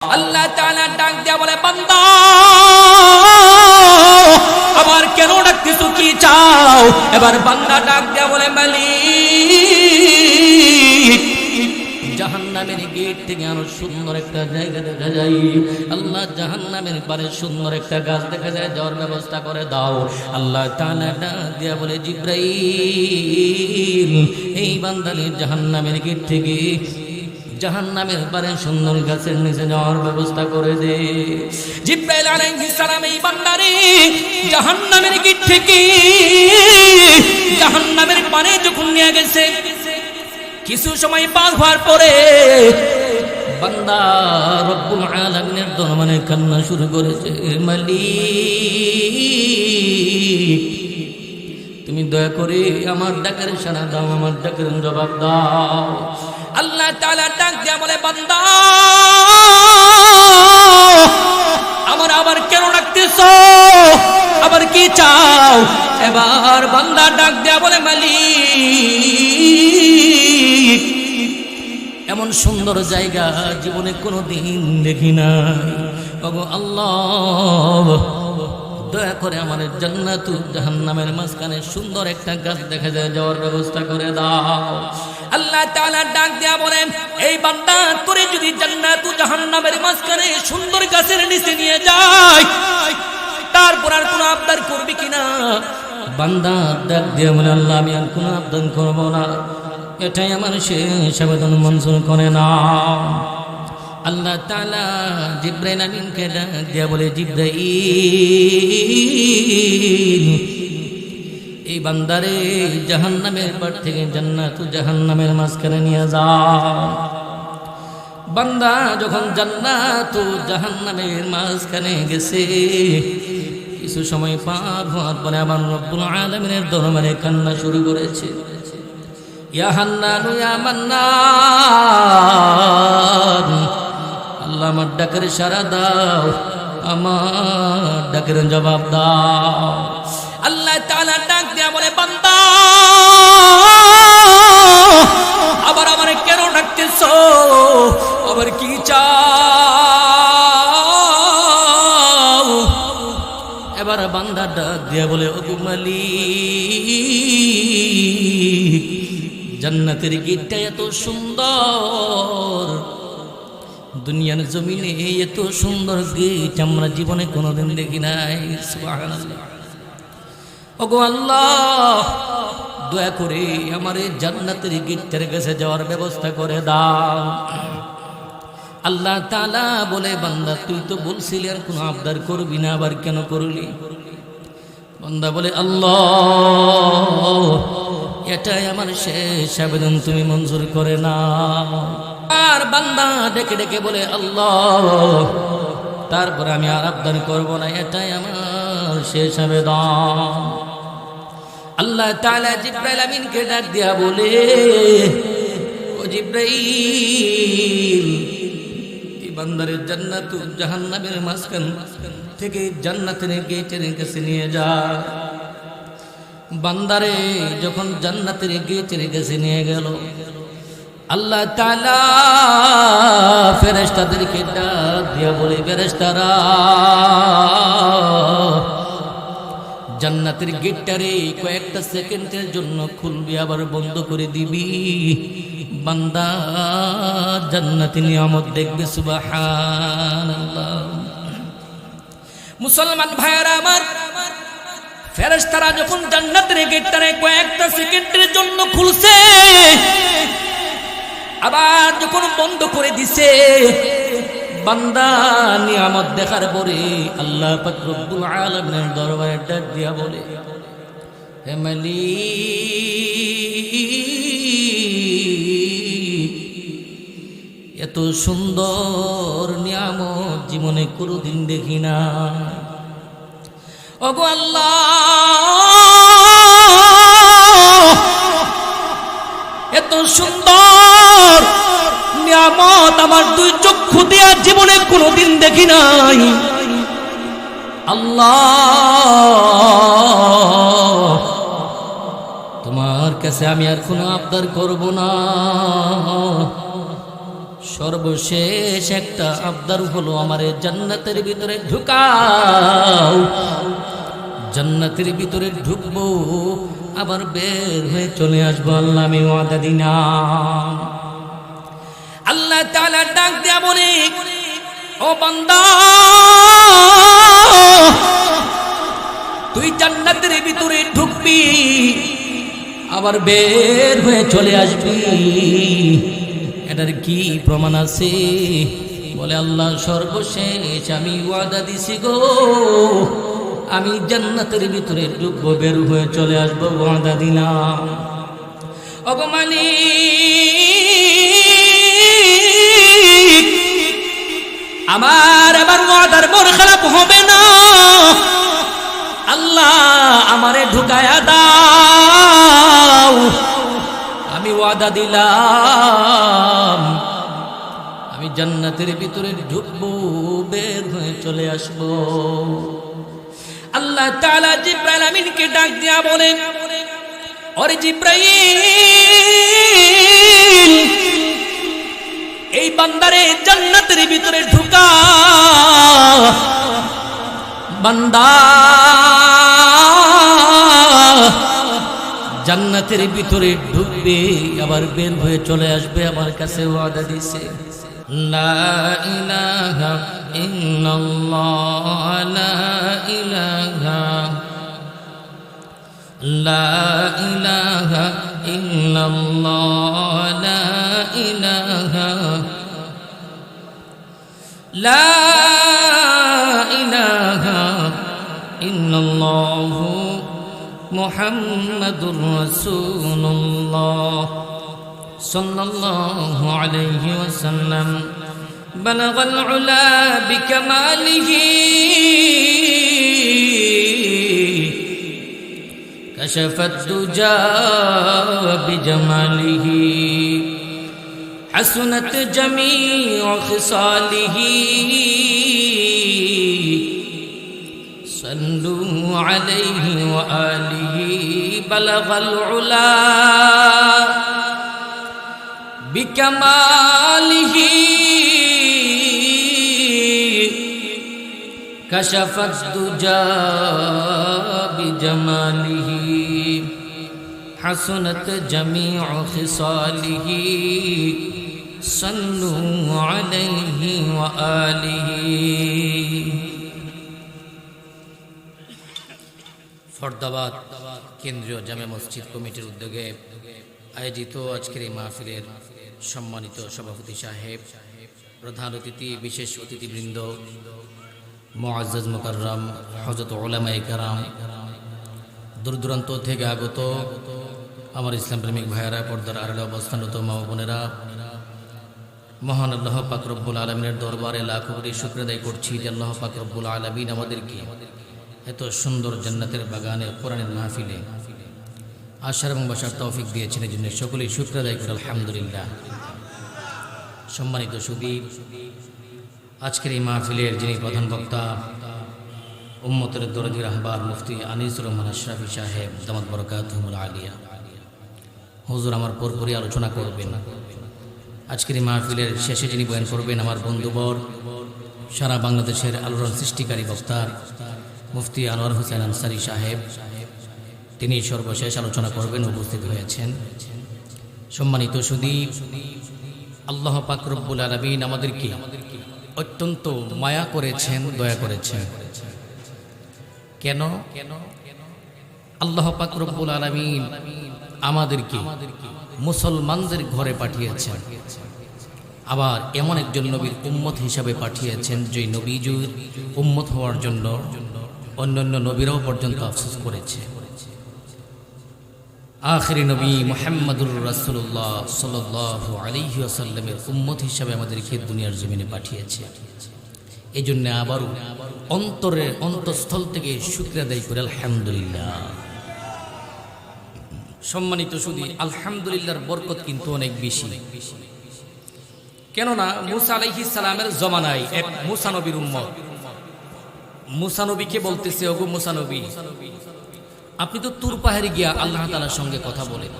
আল্লাহ তাআলা ডাক দিয়া বলে, বান্দা আমার কেন ডাকতেছো, কি চাও? এবার বান্দা ডাক দিয়া বলে, মালিক জাহান্নামের গেট থেকে আরো সুন্দর একটা জায়গা দেখা যায়। আল্লাহ জাহান্নামের পারে সুন্দর একটা গাছ দেখা যায়, যাওয়ার ব্যবস্থা করে দাও। আল্লাহ তাআলা ডাক দিয়া বলে, জিব্রাইল এই বান্দাকে জাহান্নামের গেট থেকে জাহান্নামের পারে সুন্দর গাছের নিচে যাওয়ার ব্যবস্থা করে দে। জিব্রাইল আলাইহিস সালাম এই বান্দারে জাহান্নামের গেট থেকে জাহান্নামের পারে যখন নিয়ে গেছে, কিছু সময় পার হওয়ার পরে বান্দা রব্বুল আলামিনের দরবারে কান্না শুরু করেছে, মালিক তুমি দয়া করে আমার ডাকের সাড়া দাও, আমার ডাকের জবাব দাও। আল্লাহ তাআলা ডাক দিয়া বলে, বান্দা আমার আবার কেন ডাকতেছো, আবার কি চাও? এবার বান্দা ডাক দিয়া বলে, মালিক এমন সুন্দর জায়গা জীবনে কোনোদিন দেখি নাই। ওগো আল্লাহ দয়া করে আমার জান্নাতু জাহান্নামের মাঝখানে সুন্দর একটা গাছ দেখা যায়, যাওয়ার ব্যবস্থা করে দাও। আল্লাহ তাআলা ডাক দিয়া বলেন, এই বান্দা তোরে যদি জান্নাতু জাহান্নামের মাঝখানে সুন্দর গাছের নিচে নিয়ে যায়, তারপর আর কোনো আবদার করবি কিনা? বান্দা ডাক দিয়া বলে, আল্লাহ আমি আর কোনো আবদার করব না, এটাই আমার শেষ আবেদন, মঞ্জুর করে না। আল্লাহ তাআলা জিব্রাইল আমিনকে ডাক দিয়া বলে, জিব্রাইল এই বান্দারে জাহান্নামের পার থেকে জান্নাতু জাহান্নামের মাঝখানে নিয়ে যাও। বান্দা যখন জান্নাতু জাহান্নামের মাঝখানে গেছে, কিছু সময় পার হওয়ার পরে আবার রব্বুল আলামিনের দরবারে কান্না শুরু করেছে, ইয়া হান্নানু ইয়া মান্নান, আল্লাহ আমার ডাকের সাড়া দাও, আমার ডাকের জবাব দাও। আল্লাহ তাআলা ডাক দিয়া বলে, বান্দা আবার আমারে কেন ডাকতেছো, আবার কি চাও? এবার বান্দা ডাক দিয়া বলে, ওগো মালিক জান্নাতের গেটটা এত সুন্দর, দুনিয়ার জমিনে এত সুন্দর গেট আমরা জীবনে কোনোদিন দেখি নাই। সুবহানাল্লাহ। ওগো আল্লাহ দয়া করে আমার এই জান্নাতের গেটের কাছে যাওয়ার ব্যবস্থা করে দাও। আল্লাহ তাআলা বলে, বান্দা তুই তো বলছিলি আর কোনো আবদার করবি না, আবার কেন করলি? বান্দা বলে, আল্লাহ এটাই আমার শেষ আবেদন, তুমি মঞ্জুর করে না। আর বান্দা ডেকে ডেকে বলে, আল্লাহ তারপর আমি আর আবদার করব না, এটাই আমার শেষ আবেদন। আল্লাহ তাআলা জিব্রাইল আমিনকে ডাক দিয়া বলে, ও জিব্রাইল এই বান্দারে জান্নাতু জাহান্নামের মাঝখান থেকে জান্নাতের গেটের কাছে নিয়ে যা। বান্দারে যখন জান্নাতের গেটের কাছে নিয়ে গেল, আল্লাহ তাআলা ফেরেশতাদেরকে ডাক দিয়া বলে, ফেরেশতারা জান্নাতের গেটটারে কয়েকটা সেকেন্ডের জন্য খুলবি, আবার বন্ধ করে দিবি, বান্দা জান্নাতি নিয়ামত দেখবে। সুবহানাল্লাহ। মুসলমান ভাইয়েরা আমার, ফেরেশতারা যখন জান্নাতের গেটটারে কয়েকটা সেকেন্ডের জন্য খুলছে, আবার যখন বন্ধ করে দিছে, বান্দা নিয়ামত দেখার পরে আল্লাহ পাক রব্বুল আলামিনের দরবারে ডাক দিয়া বলে, হে মালিক এত সুন্দর নিয়ামত জীবনে কোনোদিন দেখি না। ওগো আল্লাহ এত সুন্দর নিয়ামত আমার দুই চক্ষু দিয়া জীবনে কোনোদিন দেখি নাই। আল্লাহ তোমার কাছে আমি আর কোনো আবদার করব না, সর্বশেষ একটা আবদার হলো আমারে জান্নাতের ভিতরে ঢুকাও। জান্নাতের ভিতরে ঢুকবো, আবার বের হয়ে চলে আসবো, আল্লাহ আমি ওয়াদা দিলাম। আল্লাহ তাআলা ডাক দেয়া বলে, ও বান্দা, তুই জান্নাতের ভিতরে ঢুকবি, আবার বের হয়ে চলে আসবি, এটার কি প্রমাণ আছে? বলে, আল্লাহ সর্বশেষ আমি ওয়াদা দিছি গো, আমি জান্নাতের ভিতরে ঢুকবো, বের হয়ে চলে আসবো, ওয়াদা দিলাম। ওগো মালিক, আমার এবার ওয়াদার মন খারাপ হবে না, আল্লাহ আমারে ঢুকায়া দাও, আমি ওয়াদা দিলাম আমি জান্নাতের ভিতরে ঢুকবো, বের হয়ে চলে আসবো। আল্লাহ তাআলা জিবরাইল আমিনকে ডাক দিয়া বলেন, ওরে জিবরাইল, এই বান্দারে জান্নাতের ভিতরে ঢুকা, বান্দা জান্নাতের ভিতরে ঢুকবে, আবার বের হয়ে চলে আসবে, আমার কাছে ওয়াদা দিছে। লা ইলাহা ইল্লাল্লাহ, লা ইলাহা, লা ইলাহা ইল্লাল্লাহ, লা ইলাহা, লা ইলাহা ইল্লাল্লাহু মুহাম্মাদুর রাসূলুল্লাহ সাল্লাল্লাহু আলাইহি ওয়াসাল্লাম। বালাগাল উলা বিকামালিহি, কাশাফাত দুজা বিজামালিহি, হাসুনাত জামিউ খিসালিহি, সাল্লু আলাইহি ওয়া আলিহি। বালাগাল উলা বিকামালিহি, কাশাফাত দুজা বিজামালিহি, হাসুনাত জামিউ খিসালিহি, সাল্লু আলাইহি ওয়া আলিহি। ফরদাবাদ কেন্দ্রীয় জামে মসজিদ কমিটির উদ্যোগে আয়োজিত আজকের এই মাহফিলের সম্মানিত সভাপতি সাহেব, প্রধান অতিথি, বিশেষ অতিথিবৃন্দ, মুআজ্জাজ মুকাররম হযরত উলামায়ে কেরাম, দূর দূরান্ত থেকে আগত আমার ইসলাম প্রেমিক ভাইয়েরা, পর্দার আড়ালে অবস্থানরত মা ও বোনেরা, মহান আল্লাহ পাক রব্বুল আলামিনের দরবারে লাখো কোটি শুকর আদায় করছি যে আল্লাহ পাক রব্বুল আলামিন আমাদেরকে এত সুন্দর জান্নাতের বাগানে, কোরআনের মাহফিলে আসার এবং বসার তৌফিক দিয়েছেন, এই জন্য সকলেই শুকর আদায় করে আলহামদুলিল্লাহ। সম্মানিত সুধী, আজকের এই মাহফিলের যিনি প্রধান বক্তা, উম্মতের দরদি রাহবার মুফতি আনিসুর রহমান আশরাফি সাহেব দামাত বরকাতুহুল আলিয়া, হুজুর আমার পরপরই আলোচনা করবেন। আজকের এই মাহফিলের শেষে যিনি বয়ান করবেন, আমার বন্ধুবর, সারা বাংলাদেশের আলোড়ন সৃষ্টিকারী বক্তা মুফতি আনোয়ার হোসেন আনসারী সাহেব, তিনি সর্বশেষ আলোচনা করবেন, উপস্থিত হয়েছেন। সম্মানিত সুধী, আল্লাহ পাক রব্বুল আলামিন আমাদেরকে অত্যন্ত মায়া করেছেন, দয়া করেছেন। কেন? আল্লাহ পাক রব্বুল আলামিন আমাদেরকে মুসলমানদের ঘরে পাঠিয়েছেন, আবার এমন একজন নবীর উম্মত হিসাবে পাঠিয়েছেন যে নবীজুর উম্মত হওয়ার জন্য অন্যান্য নবীরাও পর্যন্ত আফসোস করেছে। আখিরি নবী মুহাম্মদুর রাসূলুল্লাহ সাল্লাল্লাহু আলাইহি ওয়াসাল্লামের উম্মত হিসাবে আমাদেরকে দুনিয়ার জমিনে পাঠিয়েছে। এই জন্য আবারও অন্তঃস্থল থেকে শুকর আদায় করে আলহামদুলিল্লাহ। সম্মানিত সুধী, আলহামদুলিল্লাহর বরকত কিন্তু অনেক বেশি। কেননা মূসা আলাইহিস সালামের জমানায় এক মূসা নবীর উম্মত, মূসা নবীকে বলতেছে, ওগো মূসা নবী, আপনি তো তুর পাহাড়ে গিয়া আল্লাহ তাআলার সঙ্গে কথা বলেন,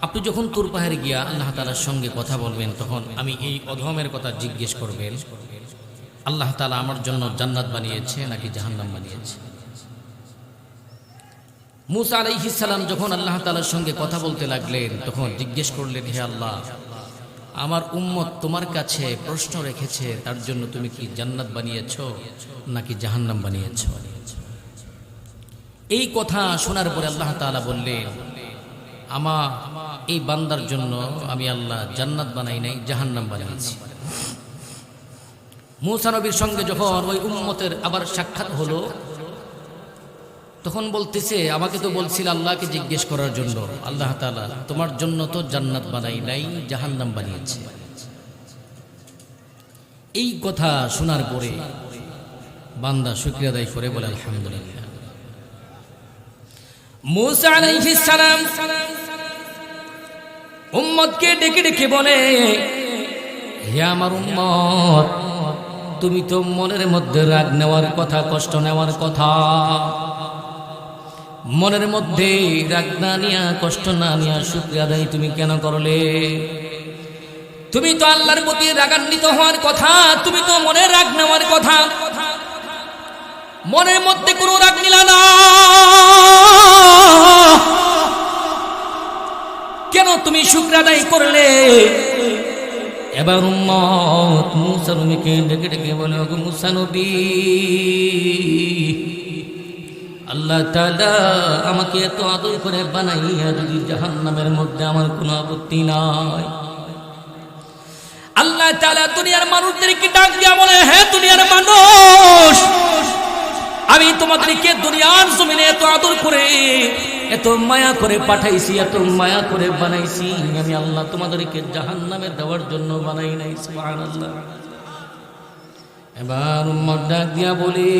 আপনি যখন তুর পাহাড়ে গিয়া আল্লাহ তাআলার সঙ্গে কথা বলবেন, তখন আমি এই অধমের কথা জিজ্ঞেস করবেন, আল্লাহ তাআলা আমার জন্য জান্নাত বানিয়েছে নাকি জাহান্নাম বানিয়েছে? মূসা আলাইহিস সালাম যখন আল্লাহ তাআলার সঙ্গে কথা বলতে লাগলেন, তখন জিজ্ঞেস করলেন, হে আল্লাহ, আমার উম্মত তোমার কাছে প্রশ্ন রেখেছে, তার জন্য তুমি কি জান্নাত বানিয়েছো নাকি জাহান্নাম বানিয়েছো? এই কথা শোনার পরে আল্লাহ তাআলা বললেন, আমার এই বান্দার জন্য আমি আল্লাহ জান্নাত বানাই নাই, জাহান্নাম বানিয়েছি। মূসা নবীর সঙ্গে যখন ওই উম্মতের আবার সাক্ষাৎ হলো, তখন বলতেছে, আমাকে তো বলছিল আল্লাহকে জিজ্ঞেস করার জন্য, আল্লাহ তাআলা তোমার জন্য তো জান্নাত বানাই নাই, জাহান্নাম বানিয়েছে। এই কথা শোনার পরে বান্দা শুকরিয়া আদায় করে বলে আলহামদুলিল্লাহ। মূসা আলাইহিস সালাম উম্মতকে ডেকে ডেকে বলে, হে আমার উম্মত, তুমি তো মনের মধ্যে রাগ নেওয়ার কথা, কষ্ট নেওয়ার কথা, মনের মধ্যে রাগ না নিয়া, কষ্ট না নিয়া শুকরিয়া আদায় তুমি কেন করলে? তুমি তো আল্লাহর প্রতি রাগান্বিত হওয়ার কথা, তুমি তো মনে রাগ নেওয়ার কথা, মনের মধ্যে কোনো রাগ নিলা না, কেন তুমি শুকরিয়া আদায় করলে? এবার উম্মত মূসা নবীকে ডেকে ডেকে বলে, ওগো মূসা নবী, আল্লাহ তাআলা আমাকে এত আদর করে বানাইয়া যদি জাহান্নামের মধ্যে আমার কোনো আপত্তি নাই। আল্লাহ তাআলা দুনিয়ার মানুষদেরকে ডাক দিয়া বলে, হে দুনিয়ার মানুষ, আমি তোমাদেরকে দুনিয়ার জমিনে এত আদর করে, এত মায়া করে পাঠাইছি, এত মায়া করে বানাইছি, আমি আল্লাহ তোমাদেরকে জাহান্নামে দেওয়ার জন্য বানাই নাই। সুবহানাল্লাহ। এবার উম্মত ডাক দিয়া বলে,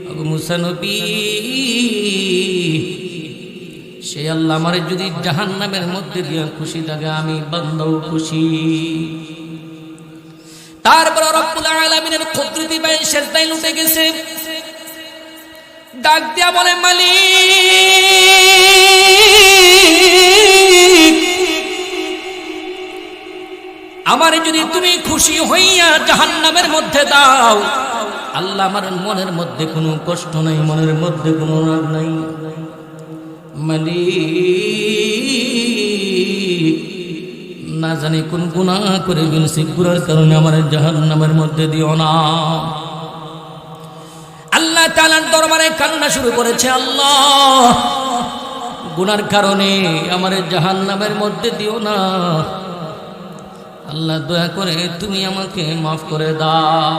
ওগো মূসা নবী, সে আল্লাহ আমারে যদি জাহান্নামের মধ্যে দিয়া খুশি থাকে, আমি বান্দাও খুশি। তারপর রব্বুল আলামিনের কুদরতি বাই সেজদায় লুটে গেছে, ডাক দিয়া বলে, মালিক, আমারে যদি তুমি খুশি হইয়া জাহান্নামের মধ্যে দাও, আল্লাহ আমার মনের মধ্যে কোনো কষ্ট নাই, মনের মধ্যে কোনো রাগ নাই। মালিক, না জানি কোন গুনাহ করে ফেলছি, গুনার কারণে আমার জাহান্নামের মধ্যে দিও না। আল্লাহ তাআলার দরবারে কান্না শুরু করেছে, আল্লাহ, গুনার কারণে আমার জাহান্নামের মধ্যে দিও না, আল্লাহ দয়া করে তুমি আমাকে মাফ করে দাও।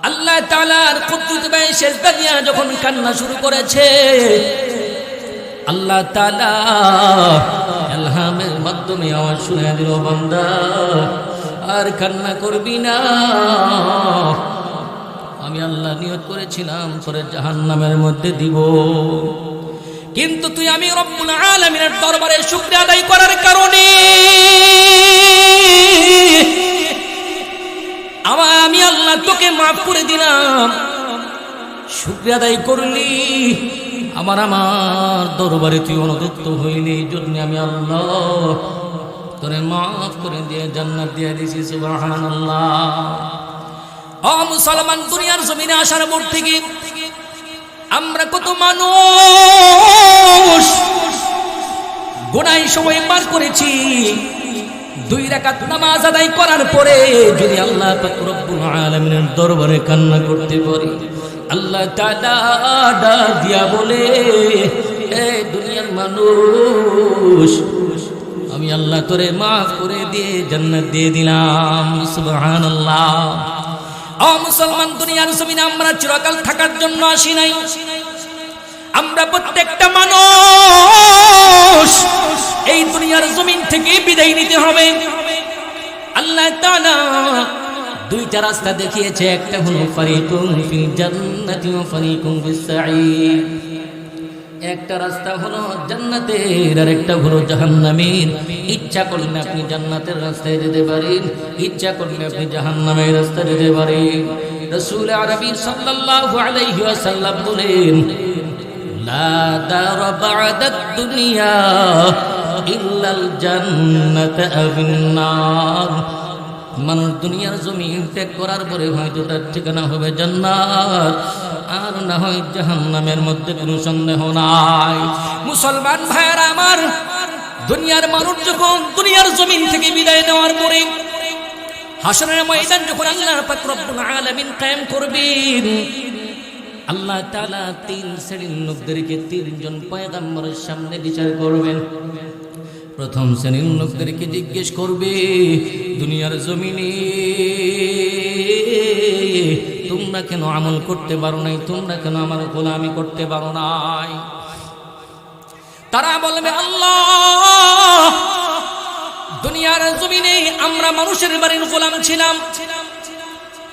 আল্লাহ তাআলার কুদরত বাই সেজদা দিয়া যখন কান্না শুরু করেছে, আল্লাহ তাআলা ইলহামের মাধ্যমে আওয়াজ শুনে দিল, বান্দা আর কান্না করবি না, আমি আল্লাহ নিয়ত করেছিলাম তোরে জাহান্নামের মধ্যে দিব, কিন্তু তুই আমি রব্বুল আলামিনের দরবারে শুকরিয়া আদায় করার কারণে আমি আল্লাহ তোকে মাফ করে দিলাম। শুকরিয়া আদায় করলি, আমার দরবারে তুই অনুগত হইলি, এই জন্য আমি আল্লাহ তোরে মাফ করে দিয়ে জান্নাত দিয়ে দিয়েছি। সুবহানাল্লাহ। ও মুসলমান, দুনিয়ার জমিনে আসার পর থেকে আমরা কত মানুষ গুনাহে সময় পার করেছি। 2 রাকাত নামাজ আদায় করার পরে যদি আল্লাহ পাক রব্বুল আলামিনের দরবারে কান্না করতে পারি, আল্লাহ তাআলা ডাক দিয়া বলে, এ দুনিয়ার মানুষ, আমি আল্লাহ তোরে মাফ করে দিয়ে জান্নাত দিয়ে দিলাম। সুবহানাল্লাহ। ও মুসলমান, দুনিয়ার জমিনে আমরা চিরকাল থাকার জন্য আসি নাই। আমরা প্রত্যেকটা মানুষ এই দুনিয়ার জমিন থেকে বিদায় নিতে হবে। আল্লাহ তাআলা 2টা রাস্তা দেখিয়েছে, একটা হলো ফারিকুন ফিল জান্নাতি ওয়া ফারিকুন ফিস সাঈর। একটা রাস্তা হলো জান্নাতের, আর একটা হলো জাহান্নামের। ইচ্ছা করলে আপনি জান্নাতের রাস্তায় যেতে পারেন, ইচ্ছা করলে আপনি জাহান্নামের রাস্তায় যেতে পারেন। রাসূল আরবী সাল্লাল্লাহু আলাইহি ওয়াসাল্লাম বলেন, লা দারা বা'দাদ দুনিয়া ইল্লাল জান্নাতু আবিন নার। মানুষ দুনিয়ার জমিন ত্যাগ করার পরে হয়তো তার ঠিকানা হবে জান্নাত, আর না হয় জাহান্নামের মধ্যে কোনো সন্দেহ নাই। মুসলমান ভাইয়েরা আমার, দুনিয়ার মানুষ যখন দুনিয়ার জমিন থেকে বিদায় নেওয়ার পরে হাসরের ময়দান যখন আল্লাহ পাক রব্বুল আলামিন কায়েম করবেন, আল্লাহ তাআলা তিন শ্রেণীর লোকদেরকে তিনজন পয়গম্বরের সামনে বিচার করবেন। প্রথম শ্রেণীর লোকদেরকে জিজ্ঞেস করবে, দুনিয়ার জমিনে তোমরা কেন আমল করতে পারো নাই, তোমরা কেন আমার গোলামি করতে পারো নাই? তারা বলবে, আল্লাহ, দুনিয়ার জমিনে আমরা মানুষের বাড়ির গোলাম ছিলাম।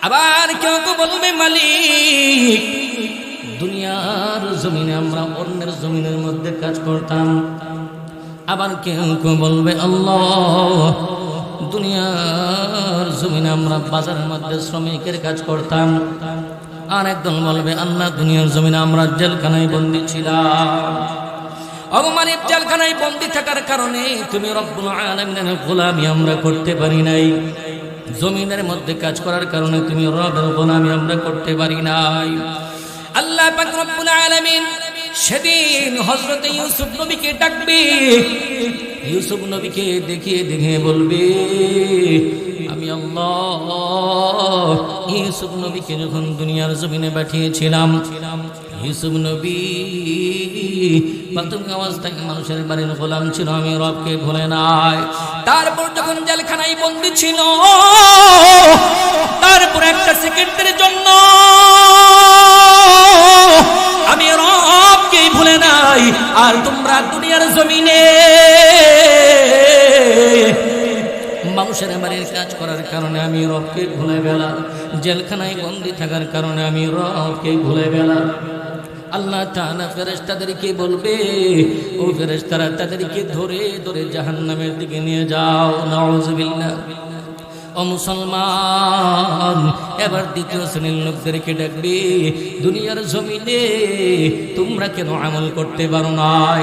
আবার কেউ কেউ বলবে, মালিক, দুনিয়ার জমিনে আমরা অন্যের জমিনের মধ্যে কাজ করতাম। আবার কেউ কেউ বলবে, আল্লাহ, দুনিয়ার জমিনে আমরা বাজারের মধ্যে শ্রমিকের কাজ করতাম। আর একদল বলবে, আল্লাহ, দুনিয়ার জমিনে আমরা জেলখানায় বন্দী ছিলাম। অবমানিত জেলখানায় বন্দী থাকার কারণে তুমি রব্বুল আলামিনের গোলামি আমরা করতে পারি নাই। জমিনের মধ্যে কাজ করার কারণে তুমি রবের গোলামি আমরা করতে পারি নাই। আল্লাহ পাক রব্বুল আলামিন সেদিন হযরত ইউসুফ নবীকে ডাকবে। ইউসুফ নবীকে দেখিয়ে দেখিয়ে বলবে, আমি আল্লাহ ইউসুফ নবীকে যখন দুনিয়ার জমিনে পাঠিয়েছিলাম, ইউসুফ নবী প্রাথমিক অবস্থায় মানুষের বাড়ির গোলাম ছিল, আমি রবকে ভুলে নাই। তারপর যখন জেলখানায় বন্দী ছিল, তারপর একটা সেকেন্ডের জন্য আমি রবকে ভুলে নাই। আর তোমরা দুনিয়ার জমিনে মানুষের বাড়ির কাজ করার কারণে আমি রবকে ভুলে গেলাম, জেলখানায় বন্দী থাকার কারণে আমি রবকে ভুলে গেলাম। আল্লাহ তাআলা ফেরেশতাদেরকে বলবে, ও ফেরেশতারা, তাদেরকে ধরে ধরে জাহান্নামের দিকে নিয়ে যাও। নাউযুবিল্লাহ। ও মুসলমান, এবার দ্বিতীয় শ্রেণীর লোকদেরকে ডাকবে, দুনিয়ার জমিনে তোমরা কেন আমল করতে পারো নাই?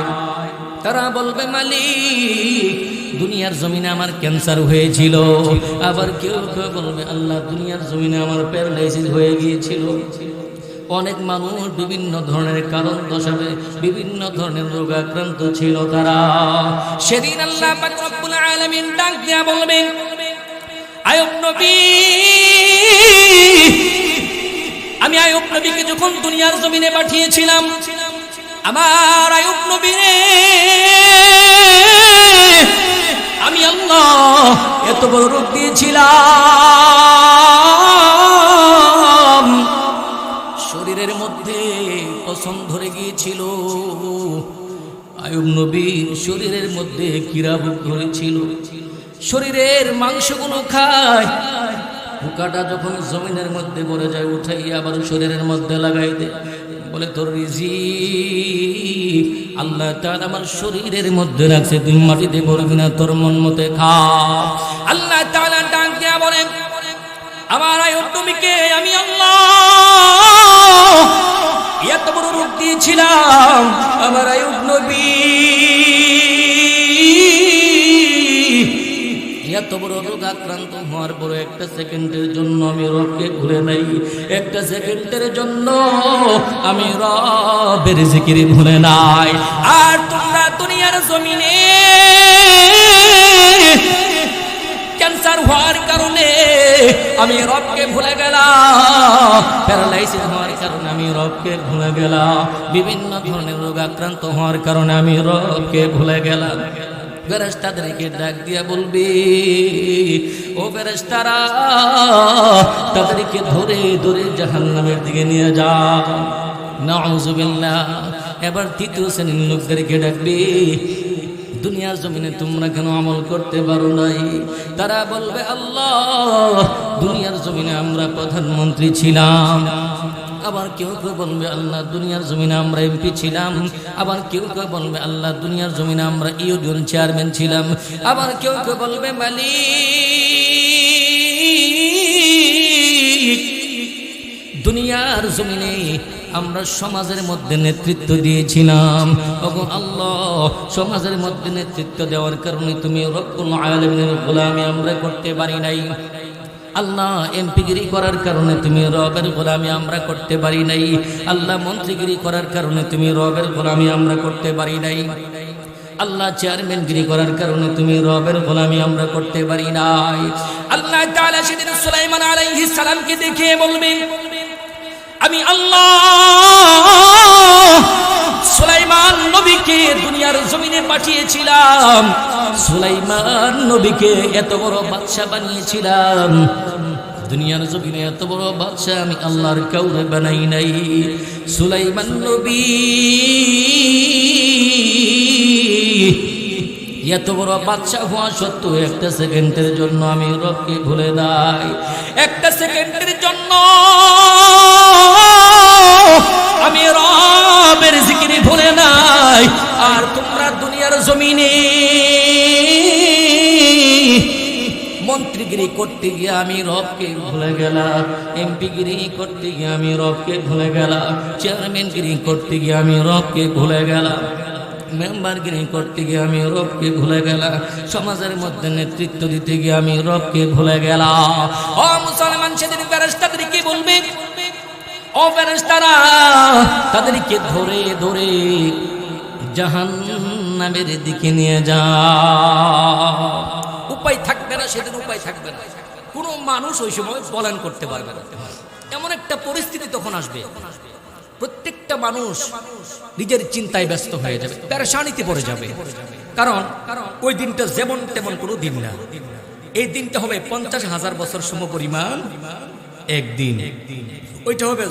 তারা বলবে, মালিক, দুনিয়ার জমিনে আমার ক্যান্সার হয়েছিল। আবার কেউ কেউ বলবে, আল্লাহ, দুনিয়ার জমিনে আমার প্যারালাইসিস হয়ে গিয়েছিল। অনেক মানুষ বিভিন্ন ধরনের কারণ দশাবে বিভিন্ন ধরনের রোগ আক্রান্ত ছিল তারা। সেদিন আল্লাহ পাক রব্বুল আলামিন ডাক দিয়া বলবেন, আইয়ুব নবী, আমি আইয়ুব নবীকে যখন দুনিয়ার জমিনে পাঠিয়েছিলাম, আমার আইয়ুব নবীরে আমি আল্লাহ এত বড় রোগ দিয়েছিলাম, শরীরের মধ্যে পশম ধরে গিয়েছিল। আইয়ুব নবীর শরীরের মধ্যে কীড়াভোগ ধরেছিল, শরীরের মাংসগুলো খায়। পোকাটা যখন জমিনের মধ্যে পড়ে যায়, উঠাই আবার শরীরের মধ্যে লাগাই দেয়, বলে, তোর রিজিক আল্লাহ তাআলা আমার শরীরের মধ্যে রাখছে, তুই মাটিতে পড়বি না, তোর মন মতে খা। আল্লাহ তাআলা ডাক দিয়া বলেন, আমার আইয়ুব নবীকে আমি আল্লাহ এত বড় রোগ দিয়েছিলাম, আমার আইয়ুব নবী এত বড় রোগ আক্রান্ত হওয়ার পর একটা সেকেন্ডের জন্য আমি রবকে ভুলে নাই, একটা সেকেন্ডের জন্য আমি রবের জিকির ভুলে নাই। আর তোমরা দুনিয়ার জমিনে ক্যান্সার হওয়ার কারণে আমি রবকে ভুলে গেলাম, প্যারালাইসিস হওয়ার কারণে আমি রবকে ভুলে গেলাম, বিভিন্ন ধরনের রোগ আক্রান্ত হওয়ার কারণে আমি রবকে ভুলে গেলাম। ফেরেশতাদেরকে ডাক দিয়া বলবে, ও ফেরেশতারা, তাদেরকে ধরে ধরে জাহান্নামের দিকে নিয়ে যাও। নাউযুবিল্লাহ। এবার তৃতীয় শ্রেণীর লোকদেরকে ডাকবে, দুনিয়ার জমিনে তোমরা কেন আমল করতে পারো নাই? তারা বলবে, আল্লাহ, দুনিয়ার জমিনে আমরা প্রধানমন্ত্রী ছিলাম। আবার কেউ কেউ বলবে, আল্লাহ, দুনিয়ার জমিনে আমরা এমপি ছিলাম। আবার কেউ কেউ বলবে, আল্লাহ, দুনিয়ার জমিনে আমরা ইউনিয়ন চেয়ারম্যান ছিলাম। আবার কেউ কেউ বলবে, মালিক, দুনিয়ার জমিনে আমরা সমাজের মধ্যে নেতৃত্ব দিয়েছিলাম। ওগো আল্লাহ, সমাজের মধ্যে নেতৃত্ব দেওয়ার কারণে তুমি রব্বুল আলামিনের গোলামি আমরা করতে পারি নাই। আল্লাহ, এমপিগিরি করার কারণে তুমি রবের গোলামি আমরা করতে পারি নাই। আল্লাহ, মন্ত্রীগিরি করার কারণে তুমি রবের গোলামি আমরা করতে পারি নাই। আল্লাহ, চেয়ারম্যানগিরি করার কারণে তুমি রবের গোলামি আমরা করতে পারি নাই। আল্লাহ তাআলা সেদিন সুলাইমান আলাইহিস সালামকে দেখে বলবেন, আমি আল্লাহ সুলাইমান নবীকে দুনিয়ার জমিনে পাঠিয়েছিলাম, সুলাইমান নবীকে এত বড় বাদশা বানিয়েছিলাম, দুনিয়ার জমিনে এত বড় বাদশা আমি আল্লাহর কাউরে বানাই নাই। সুলাইমান নবী এত বড় বাদশা হওয়া সত্ত্বেও একটা সেকেন্ডের জন্য আমি রবকে ভুলে নাই। একটা সেকেন্ডের জন্য আমি রবের জিকির ভুলে নাই। আর তোমরা দুনিয়ার জমিনে মন্ত্রীগিরি করতে গিয়ে আমি রবকে ভুলে গেলাম, এমপিগিরি করতে গিয়ে আমি রবকে ভুলে গেলাম, চেয়ারম্যানগিরি করতে গিয়ে আমি রবকে ভুলে গেলাম, মেম্বারগিরি করতে গিয়ে আমি রবকে ভুলে গেলাম, সমাজের মধ্যে নেতৃত্ব দিতে গিয়ে আমি রবকে ভুলে গেলাম। ও মুসলমান, সেদিন ফেরেশতাদেরকে বলবে, ও ফেরেশতারা, তাদেরকে ধরে ধরে জাহান্নামের দিকে নিয়ে যাও। উপায় থাকবে না, সেদিন উপায় থাকবে না। কোনো মানুষ ওই সময় পলায়ন করতে পারবে না। এমন একটা পরিস্থিতি তখন আসবে, প্রত্যেকটা মানুষ নিজের চিন্তায় ব্যস্ত হয়ে যাবে, পেরেশানিতে পড়ে যাবে। কারণ ওই দিনটা যেমন তেমন কোনো দিন না। এই দিনটা হবে 50,000 বছর সমপরিমাণ একদিন। ওইটা হবে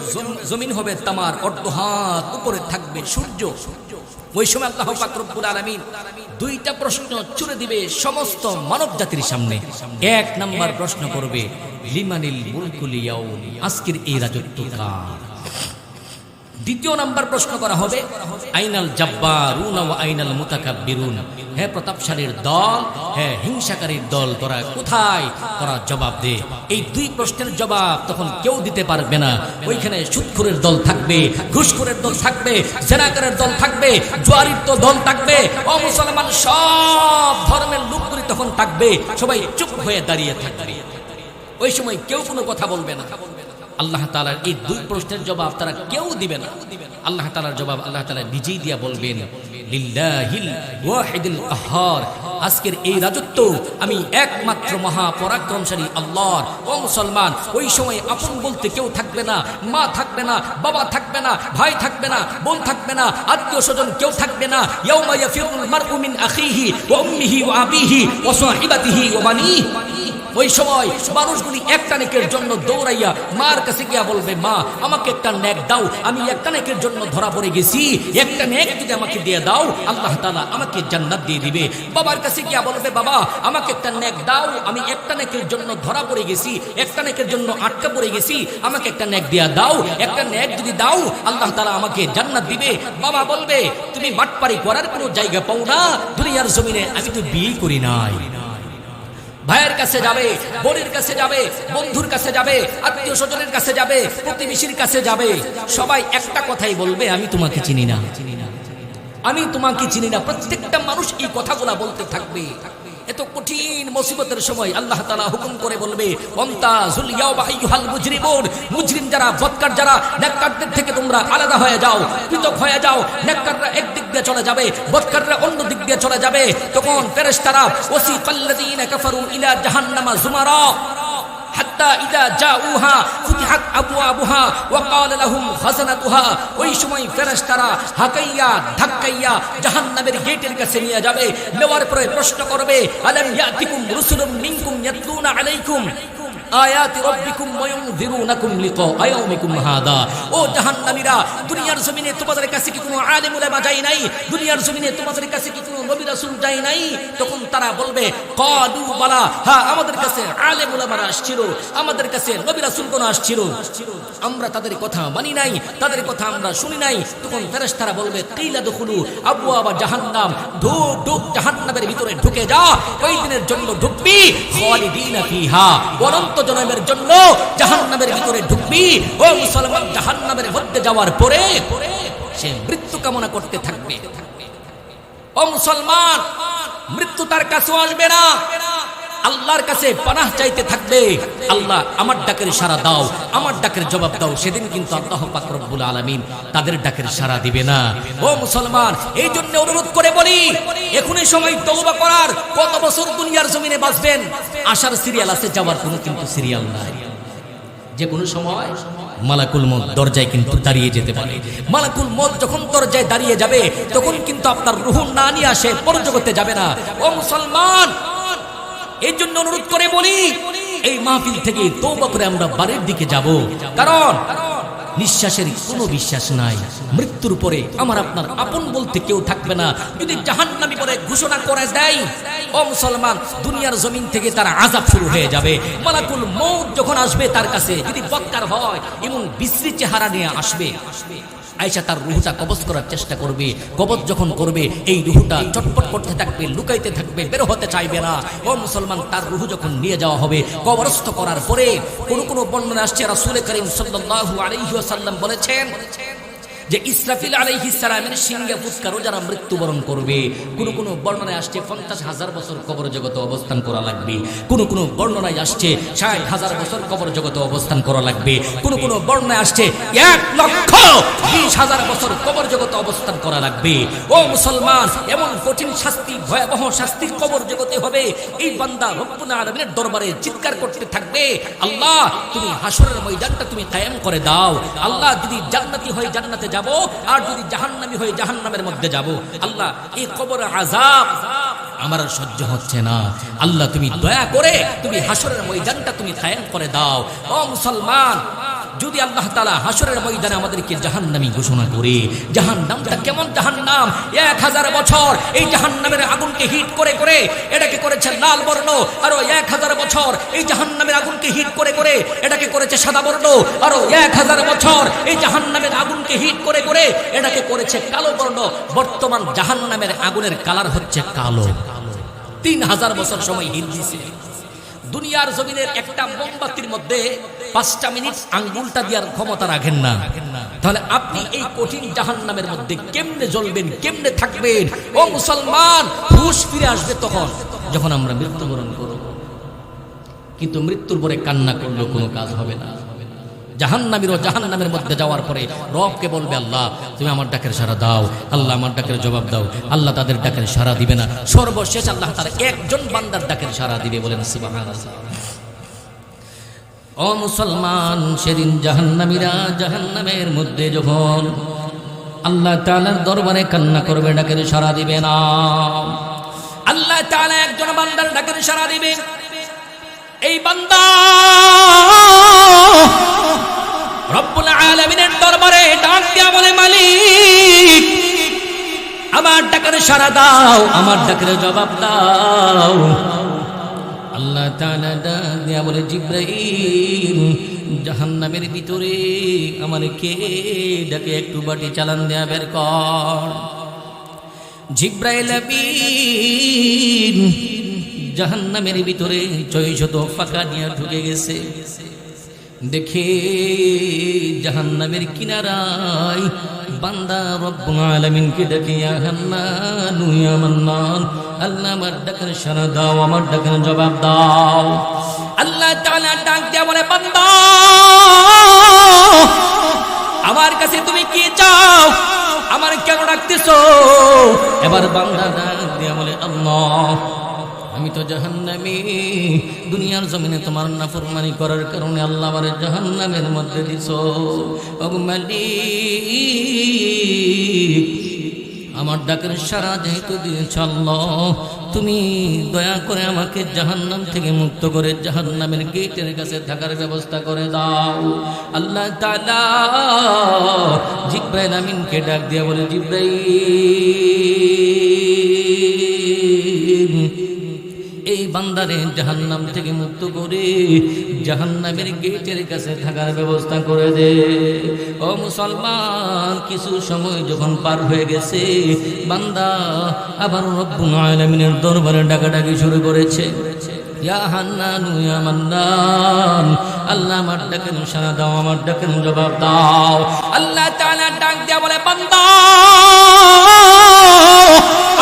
জমিন হবে তামার অর্ধ হাত উপরে থাকবে সূর্য। ওই সময় আল্লাহ পাক রব্বুল আলামিন দুইটা প্রশ্ন ছুড়ে দিবে সমস্ত মানব জাতির সামনে। এক নাম্বার প্রশ্ন করবে, লিমানিল মুলকুল ইয়াউম, আজকের এই রাজত্ব কার? দ্বিতীয় নাম্বার প্রশ্ন করা হবে, আইনাল জাব্বারুন ওয়া আইনাল মুতাকাব্বিরুন, হে প্রতাপশালীর দল, হে হিংসাকারীর দল, তোরা কোথায়? তোরা জবাব দে। এই দুই প্রশ্নের জবাব তখন কেউ দিতে পারবে না। ওইখানে সুদখোরের দল থাকবে, ঘুষখোরের দল থাকবে, জেনাকারের দল থাকবে, জুয়ারির দল থাকবে, অমুসলমান সব ধর্মের লোকগুলি তখন থাকবে। সবাই চুপ হয়ে দাঁড়িয়ে থাকবে। ওই সময় কেউ কোনো কথা বলবে না। আল্লাহ তাআলার এই দুই প্রশ্নের জবাব তারা কেউ দিবে না। আল্লাহ তাআলার জবাব আল্লাহ তাআলা নিজেই দিয়া বলবেন, লিল্লাহিল ওয়াহিদুল কাহ্হার, আজকের এই রাজত্ব আমি একমাত্র মহাপরাক্রমশালী আল্লাহর। ও মুসলমান, ওই সময় আপন বলতে কেউ থাকবে না, মা থাকবে না, বাবা থাকবে না, ভাই থাকবে না, বোন থাকবে না, আত্মীয় স্বজন কেউ থাকবে না। ইয়াউমা ইয়াফিরুল মারউ মিন আখিহি ওয়া উম্মিহি ওয়া আবিহি ওয়া সাহিবাতিহি ওয়া বানিহি, ওই সময় মানুষগুলি একটা নেকের জন্য দৌড়াইয়া মার কাছে গিয়া বলবে, মা আমাকে একটা নেক দাও, আমি একটা নেকের জন্য ধরা পড়ে গেছি, একটা নেক যদি আমাকে দিয়ে দাও আল্লাহ তাআলা আমাকে জান্নাত দিয়ে দিবে। বাবার কাছে গিয়া বলবে, বাবা আমাকে একটা নেক দাও, আমি একটা নেকের জন্য ধরা পড়ে গেছি, একটা নেকের জন্য আটকা পড়ে গেছি, আমাকে একটা নেক দিয়া দাও, একটা নেক যদি দাও আল্লাহ তাআলা আমাকে জান্নাত দিবে। বাবা বলবে, তুমি বাটপারি করার কোনো জায়গা পাও না দুনিয়ার জমিনে, আমি তো বিয়ে করি নাই। ভাইয়ের কাছে যাবে, বোনের কাছে যাবে, বন্ধুর কাছে যাবে, আত্মীয় স্বজনের কাছে যাবে, প্রতিবেশীর কাছে যাবে, সবাই একটা কথাই বলবে, আমি তোমাকে চিনি না, আমি তোমাকে চিনি না। প্রত্যেকটা মানুষ এই কথাগুলা বলতে থাকবে। এত কঠিন মুসিবতের সময় আল্লাহ তাআলা হুকুম করে বলবে, ওয়ামতাজুল ইয়াওমা আইয়ুহাল মুজরিমুন, মুজরিম যারা, বদকার যারা, নেককারদের থেকে তোমরা আলাদা হয়ে যাও, পৃথক হয়ে যাও। নেককাররা এক দিক দিয়ে চলে যাবে, বদকাররা অন্য দিক দিয়ে চলে যাবে। তখন ফেরেশতারা, ওয়াসিকাল্লাযীনা কাফারু ইলা জাহান্নামা যুমারা হাত্তা ইযা জাউহা ফুতিহাত আবওয়াবুহা ওয়া ক্বালা লাহুম খাযানাতুহা, ওই সময় ফেরেশতারা হাকাইয়া ধাক্কাইয়া জাহান্নামের গেটের কাছে নিয়ে যাবে। নেওয়ার পরে প্রশ্ন করবে, আলাম ইয়াতিকুম রুসুলুম মিনকুম ইয়াতলুনা আলাইকুম আয়াতি রাব্বিকুম ওয়া ইউনযিরুনাকুম লিকা ইয়াউমিকুম হাদা। ও জাহান্নামীরা, দুনিয়ার জমিনে তোমাদের কাছে কি কোনো আলেম উলামা যায় নাই? দুনিয়ার জমিনে তোমাদের কাছে কি কোনো নবী রাসূল যায় নাই? তখন তারা বলবে, ক্বালু বালা, হ্যাঁ আমাদের কাছে আলেম উলামারা আসছিল, আমাদের কাছে নবী রাসূলগণ আসছিল, আমরা তাদের কথা মানি নাই, তাদের কথা আমরা শুনি নাই। তখন ফেরেশতারা বলবে, কিলা দুখুলু আবওয়াবা জাহান্নাম, ঢুক ঢুক জাহান্নামের ভিতরে ঢুকে যা, ওই দিনের জন্য ঢুকবি, খালিদিনা ফিহা, বরং জনমের জন্য জাহান্নামের ভিতরে ঢুকবি। ও মুসলমান, জাহান্নামের মধ্যে যাওয়ার পরে সে মৃত্যু কামনা করতে থাকবে। ও মুসলমান, মৃত্যু তার কাছে আসবে না, আল্লাহর কাছে পানাহ চাইতে থাকবে। আল্লাহ আমার ডাকের সাড়া দাও, আমার ডাকের জবাব দাও। সেদিন কিন্তু আল্লাহ পাক রব্বুল আলামিন তাদের ডাকের সাড়া দিবে না। ও মুসলমান, এই জন্য অনুরোধ করে বলি, এখনই সময় তওবা করার। কত বছর দুনিয়ার জমিনে বাঁচবেন? আসার সিরিয়াল আছে, যাওয়ার কোনো কিন্তু সিরিয়াল নাই। যে কোনো সময় মালাকুল মউত দরজায় কিন্তু দাঁড়িয়ে যেতে পারে। মালাকুল মউত যখন দরজায় দাঁড়িয়ে যাবে, তখন কিন্তু আপনার রূহ না নিয়ে আসে পরজগতে যাবে না। ও মুসলমান, এই জন্য অনুরোধ করে বলি, এই মাহফিল থেকে তওবা করে আমরা বাড়ির দিকে যাব। কারণ নিঃশ্বাসের কোনো বিশ্বাস নাই। মৃত্যুর পরে আমার আপনার আপন বলতে কেউ থাকবে না। যদি জাহান্নামী বলে ঘোষণা করে দেয়, ও মুসলমান, দুনিয়ার জমিন থেকে তার আযাব শুরু হয়ে যাবে। মালাকুল মউত যখন আসবে তার কাছে, যদি বক্কার হয় এমন বিশ্রী চেহারা নিয়ে আসবে, আয়েশা তার রুহটা কবজ করার চেষ্টা করবে। কবজ যখন করবে, এই রুহটা চটপট করতে থাকবে, লুকাইতে থাকবে, বের হতে চাইবে না। ও মুসলমান, তার রুহ যখন নিয়ে যাওয়া হবে, কবরস্থ করার পরে কোন বর্ণনা আসছে, রাসূল করিম সাল্লাল্লাহু আলাইহি ওয়াসাল্লাম বলেছেন যে ইসরাফিল আলাইহিস সালামের সিংহে ফুৎকারও যারা মৃত্যুবরণ করবে, কোন বর্ণনায় আসছে 50,000 বছর কবর জগতে অবস্থান করা লাগবে। কোন বর্ণনায় আসছে 60,000 বছর কবর জগতে অবস্থান করা লাগবে। কোন বর্ণনায় আসছে 1,20,000 বছর কবর জগতে অবস্থান করা লাগবে। ও মুসলমান, এমন কঠিন শাস্তি, ভয়াবহ শাস্তি কবর জগতে হবে। এই বান্দা রব্বুল আলামিনের দরবারে চিৎকার করতে থাকবে, আল্লাহ তুমি হাসরের ময়দানটা তুমি কায়েম করে দাও। আল্লাহ, যদি জান্নাতি হয় জান্নাতে যাব, আর যদি জাহান্নামী হয়ে জাহান্নামের মধ্যে যাব। আল্লাহ, এই কবর আযাব আমার আর সহ্য হচ্ছে না। আল্লাহ, তুমি দয়া করে তুমি হাসরের ময়দানটা তুমি কায়েম করে দাও। ও মুসলমান, যদি আল্লাহ তাআলা হাসরের ময়দানে আমাদেরকে জাহান্নামী ঘোষণা করে, জাহান্নামটা কেমন জাহান্নাম, 1000 বছর এই জাহান্নামের আগুনকে হিট করে করে এটাকে করেছে লাল বর্ণ, আরো 1000 বছর এই জাহান্নামের আগুনকে হিট করে করে এটাকে করেছে সাদা বর্ণ, আরো 1000 বছর এই জাহান্নামের আগুনকে হিট করে করে এটাকে করেছে কালো বর্ণ। বর্তমান জাহান্নামের আগুনের কালার হচ্ছে কালো। 3000 বছর সময় হিট দিয়েছে। দুনিয়ার জমিনের একটা মোমবাতির মধ্যে 5টা মিনিট আঙ্গুলটা দেওয়ার ক্ষমতা রাখেন না। তাহলে আপনি এই কঠিন জাহান্নামের মধ্যে কেমনে জ্বলবেন, কেমনে থাকবেন? ও মুসলমান, হুঁশ ফিরে আসবে তখন যখন আমরা মৃত্যুবরণ করব। কিন্তু মৃত্যুর পরে কান্না করলেও কোনো কাজ হবে না। জাহান্নামীরও জাহান্নামের মধ্যে যাওয়ার পরে রবকে বলবে, আল্লাহ তুমি আমার ডাকের সাড়া দাও, আল্লাহ আমার ডাকের জবাব দাও। আল্লাহ তাদের ডাকের সাড়া দিবে না। সর্বশেষ আল্লাহ তার একজন বান্দার ডাকের সাড়া দিবে। বলেন সুবহানাল্লাহ। ও মুসলমান, সেদিন জাহান্নামীরা জাহান্নামের মধ্যে যখন আল্লাহ তাআলার দরবারে কান্না করবে, ডাকের সাড়া দিবে না। আল্লাহ তাআলা একজন বান্দার ডাকের সাড়া দিবে। এই বান্দা রব্বুল আলামিনের দরবারে ডাক দিয়া বলে, মালিক আমার ডাকের সাড়া দাও, আমার ডাকের জবাব দাও। আল্লাহ তাআলা ডাক দিয়া বলে, জিবরাইল জাহান্নামের ভিতরে আমার কে ডাকে একটু বাটি চালান দেয়া বের কর। জিবরাইল আমিন জাহান্নামের ভিতরে 600 ফাঁকা নিয়ে ঢুকে গেছে। দেখে জাহান্নামের কিনারায় বান্দা রব্বুল আলামিনকে ডাকে, ইয়া হান্নান ইয়া মান্নান, আল্লাহ আমার ডাকের সাড়া দাও, আমার ডাকের জবাব দাও। আল্লাহ তাআলা ডাক দিয়া বলে, বান্দা আমার কাছে তুমি কি চাও, আমার কেন ডাকতেছো? এবার বান্দা ডাক দিয়া বলে, আল্লাহ আমি তো জাহান্নামী, দুনিয়ার জমিনে তোমার নাফরমানি করার কারণে আল্লাহ আমারে জাহান্নামের মধ্যে দিছো। ওগো মালিক, আমার ডাকের সাড়া যেহেতু দিয়েছ আল্লাহ, তুমি দয়া করে আমাকে জাহান্নাম থেকে মুক্ত করে জাহান্নামের গেটের কাছে থাকার ব্যবস্থা করে দাও। আল্লাহ তাআলা জিবরাইল আমিনকে ডাক দিয়া বলে, জিবরাইল এই বান্দারে জাহান্নাম থেকে মুক্ত করে জাহান্নামের গেটের কাছে থাকার ব্যবস্থা করে দে। ও মুসলমান, কিছু সময় যখন পার হয়ে গেছে, বান্দা আবার রব্বুল আলামিনের দরবারে ডাকাডাকি শুরু করেছে। ইয়া হান্নানু ইয়া মান্নান, আল্লাহ আমার ডাকের সাড়া দাও, আমার ডাকের জবাব দাও। আল্লাহ তাআলা ডাক দিয়া বলে, বান্দা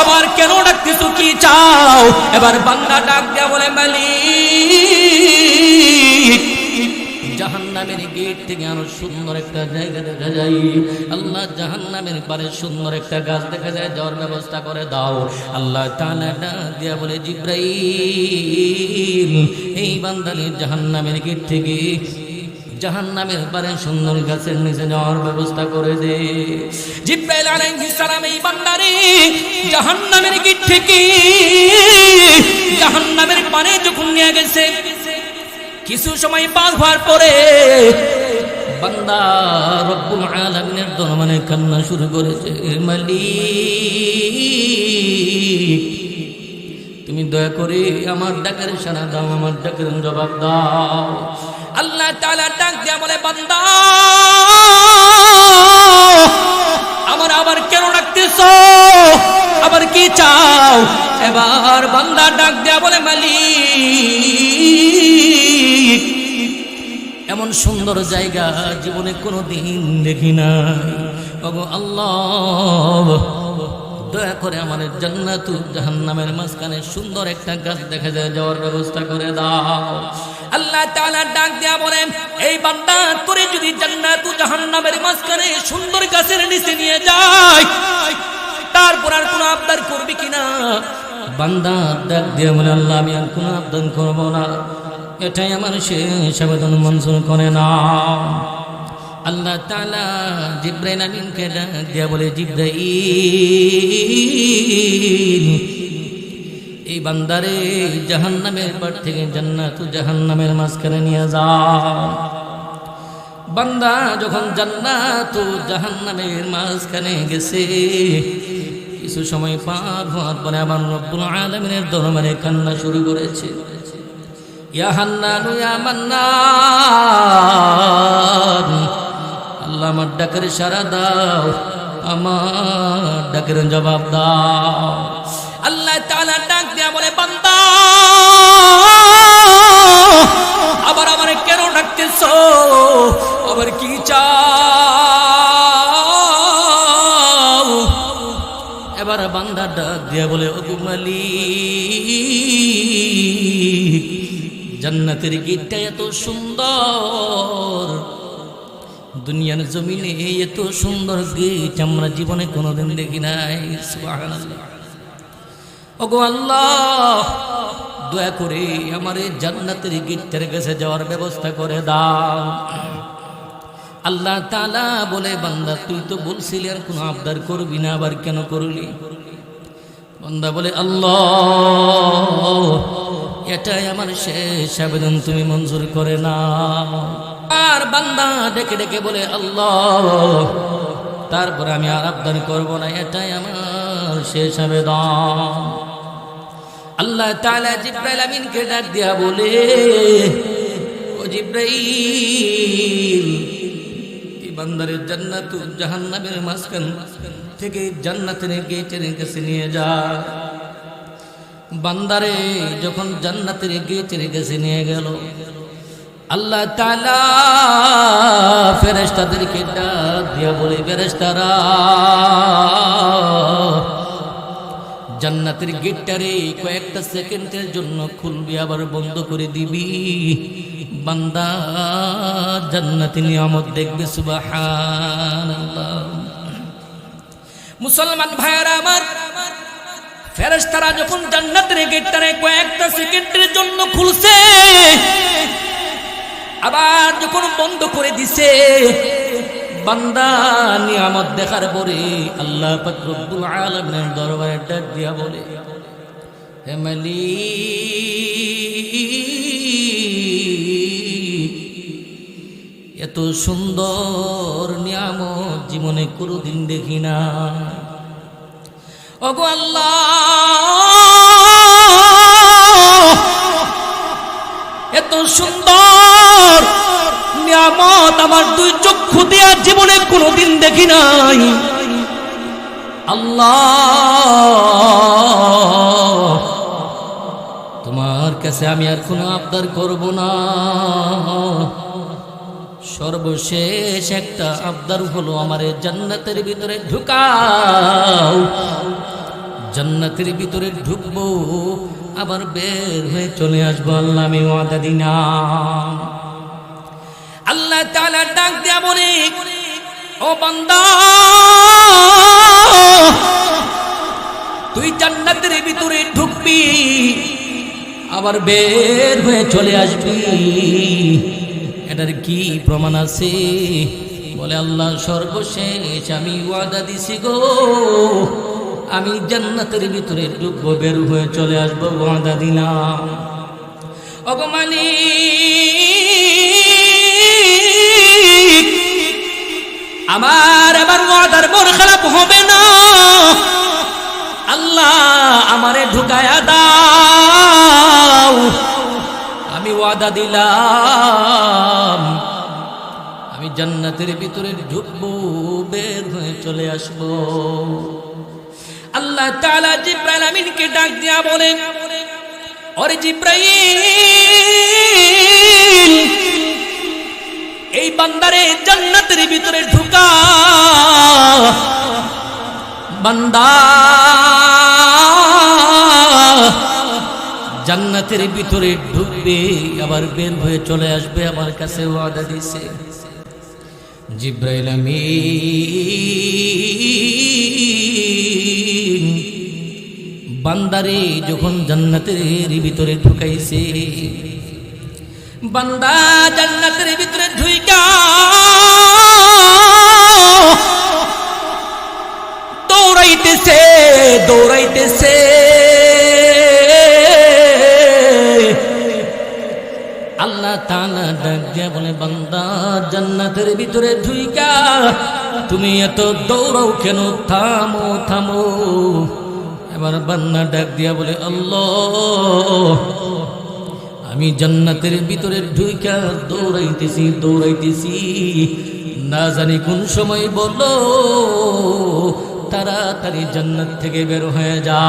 আবার কেন ডাকতেছো, কি চাও? এবার বান্দা ডাক দিয়া বলে, মালিক জাহান্নামের গেট থেকে আরো সুন্দর একটা জায়গা দেখা যায়, আল্লাহ জাহান্নামের পারে সুন্দর একটা গাছ দেখা যায়, যাওয়ার ব্যবস্থা করে দাও। আল্লাহ তাআলা ডাক দিয়া বলে, জিবরাইল এই বান্দারে জাহান্নামের গেট থেকে জাহান্নামের পারে সুন্দর গাছের নিচে যাওয়ার ব্যবস্থা করে দে। জিবরাইল আলাইহিস সালাম এই বান্দারে জাহান্নামের গেট থেকে জাহান্নামের পারে যখন নিয়ে গেছে, কিছু সময় পার হওয়ার পরে বান্দা রব্বুল আলামিনের দরবারে কান্না শুরু করেছে, মালিক তুমি দয়া করে আমার ডাকের সাড়া দাও, আমার ডাকের জবাব দাও। আল্লাহ তাআলা ডাক দিয়া বলে, বান্দা আমার আবার কেন ডাকতেছো, আবার কি চাও? এবার বান্দা ডাক দিয়া বলে, মালিক এমন সুন্দর জায়গা জীবনে কোনোদিন দেখি নাই, ওগো আল্লাহ দয়া করে আমার জান্নাত ও জাহান্নামের মাঝখানে সুন্দর একটা গাছ দেখা যায়, যাওয়ার ব্যবস্থা করে দাও। আল্লাহ তাআলা ডাক দিয়া বলেন, এই বান্দা তোরে যদি জান্নাত ও জাহান্নামের মাঝখানে সুন্দর গাছের নিচে নিয়ে যায়, তারপর আর কোনো আবদার করবি কিনা? বান্দা ডাক দিয়া বলে, আল্লাহ আমি আর কোনো আবদার করব না, এটাই আমার শেষ আবেদন, মঞ্জুর করে না। আল্লাহ তাআলা জিবরাইল আমিনকে ডাক দিয়া বলে, জিবরাইল এই বান্দারে জাহান্নামের পার থেকে জান্নাত ও জাহান্নামের মাঝখানে নিয়ে যাও। বান্দা যখন জান্নাত ও জাহান্নামের মাঝখানে গেছে, কিছু সময় পার হওয়ার পরে আবার রব্বুল আলামিনের দরবারে কান্না শুরু করেছে, ইয়া হান্নানু ইয়া মান্নান, আল্লাহ আমার ডাকের সাড়া দাও, আমার ডাকের জবাব দাও। আল্লাহ তাআলা ডাক দিয়া বলে, বান্দা আবার আমার কেন ডাকতেছো, আবার কি চাও? এবার বান্দা ডাক দিয়া বলে, ওগো মালিক জান্নাতের গেটটা এত সুন্দর, দুনিয়ার জমিনে এত সুন্দর গেট আমরা জীবনে কোনোদিন দেখি নাই। সুবহানাল্লাহ। ওগো আল্লাহ দয়া করে আমার এই জান্নাতের গেটের কাছে যাওয়ার ব্যবস্থা করে দাও। আল্লাহ তাআলা বলে, বান্দা তুই তো বলছিলি আর কোনো আবদার করবি না, আবার কেন করলি? বান্দা বলে, আল্লাহ এটাই আমার শেষ আবেদন, তুমি মঞ্জুর করে না। আর বান্দা ডেকে ডেকে বলে, আল্লাহ তারপরে আমি আর আবদার করব না, এটাই আমার শেষ আবেদন। আল্লাহ তাআলা জিবরাইল আমিনকে ডাক দিয়া বলে, ও জিবরাইল এই বান্দারে জান্নাত ও জাহান্নামের মাঝখান থেকে জান্নাতের গেটের কাছে নিয়ে যা। বান্দারে যখন জান্নাতের গেটের কাছে নিয়ে গেল, আল্লাহ তাআলা ফেরেশতাদেরকে ডাক দিয়া বলে, ফেরেশতারা জান্নাতের গেটটারে কয়েকটা সেকেন্ডের জন্য খুলবি, আবার বন্ধ করে দিবি, বান্দা জান্নাতের নিয়ামত দেখবে। সুবহানাল্লাহ। মুসলমান ভাইয়েরা আমার, ফেরেশতারা যখন জান্নাতের গেটটারে কয়েকটা সেকেন্ডের জন্য খুলছে, আবার যখন বন্ধ করে দিছে, বান্দা নিয়ামত দেখার পরে আল্লাহ পাক রব্বুল আলামিনের দরবারে ডাক দিয়া বলে, হে মালিক এত সুন্দর নিয়ামত জীবনে কোনোদিন দেখি না। ওগো আল্লাহ এত সুন্দর নিয়ামত আমার দুই চক্ষু দিয়া জীবনে কোনোদিন দেখি নাই। আল্লাহ তোমার কাছে আমি আর কোনো আবদার করব না। সর্বশেষ একটা আবদার হলো আমারে জান্নাতের ভিতরে ঢুকাও। জান্নাতের ভিতরে ঢুকবো, আবার বের হয়ে চলে আসবো, আল্লাহ আমি ওয়াদা দিলাম। আল্লাহ তাআলা ডাক দিয়া বলে, ও বান্দা, তুই জান্নাতের ভিতরে ঢুকবি, আবার বের হয়ে চলে আসবি, এটার কি প্রমাণ আছে? বলে, আল্লাহ সর্বশেষ আমি ওয়াদা দিছি গো, আমি জান্নাতের ভিতরে ঢুকবো, বের হয়ে চলে আসবো, ওয়াদা দিলাম। ওগো মালিক, আমার আবার ওয়াদার বরখেলাপ হবে না। আল্লাহ আমারে ঢুকায়া দাও, আমি ওয়াদা দিলাম আমি জান্নাতের ভিতরে ঢুকবো, বের হয়ে চলে আসবো। আল্লাহ তাআলা জিবরাইল আমিনকে ডাক দিয়া বলেন, ওরে জিবরাইল, এই বান্দারে জান্নাতের ভিতরে ঢুকা। বান্দা জান্নাতের ভিতরে ঢুকবে, আবার বের হয়ে চলে আসবে, আমার কাছে ওয়াদা দিছে। জিবরাইল আমিন বান্দারে যখন জান্নাতের ভিতরে ঢুকাইছে, বান্দা জান্নাতের ভিতরে ঢুইকা দৌড়াইতেছে দৌড়াইতেছে। আল্লাহ তাআলা ডাক দিয়া বলে, বান্দা জান্নাতের ভিতরে ঢুইকা তুমি এত দৌড়াও কেন? থামো থামো। এবার বান্দা ডাক দিয়া বলে, আল্লাহ আমি জান্নাতের ভিতরে ঢুইকা দৌড়াইতেছি দৌড়াইতেছি, না জানি কোন সময় বলো তাড়াতাড়ি জান্নাত থেকে বের হয়ে যা।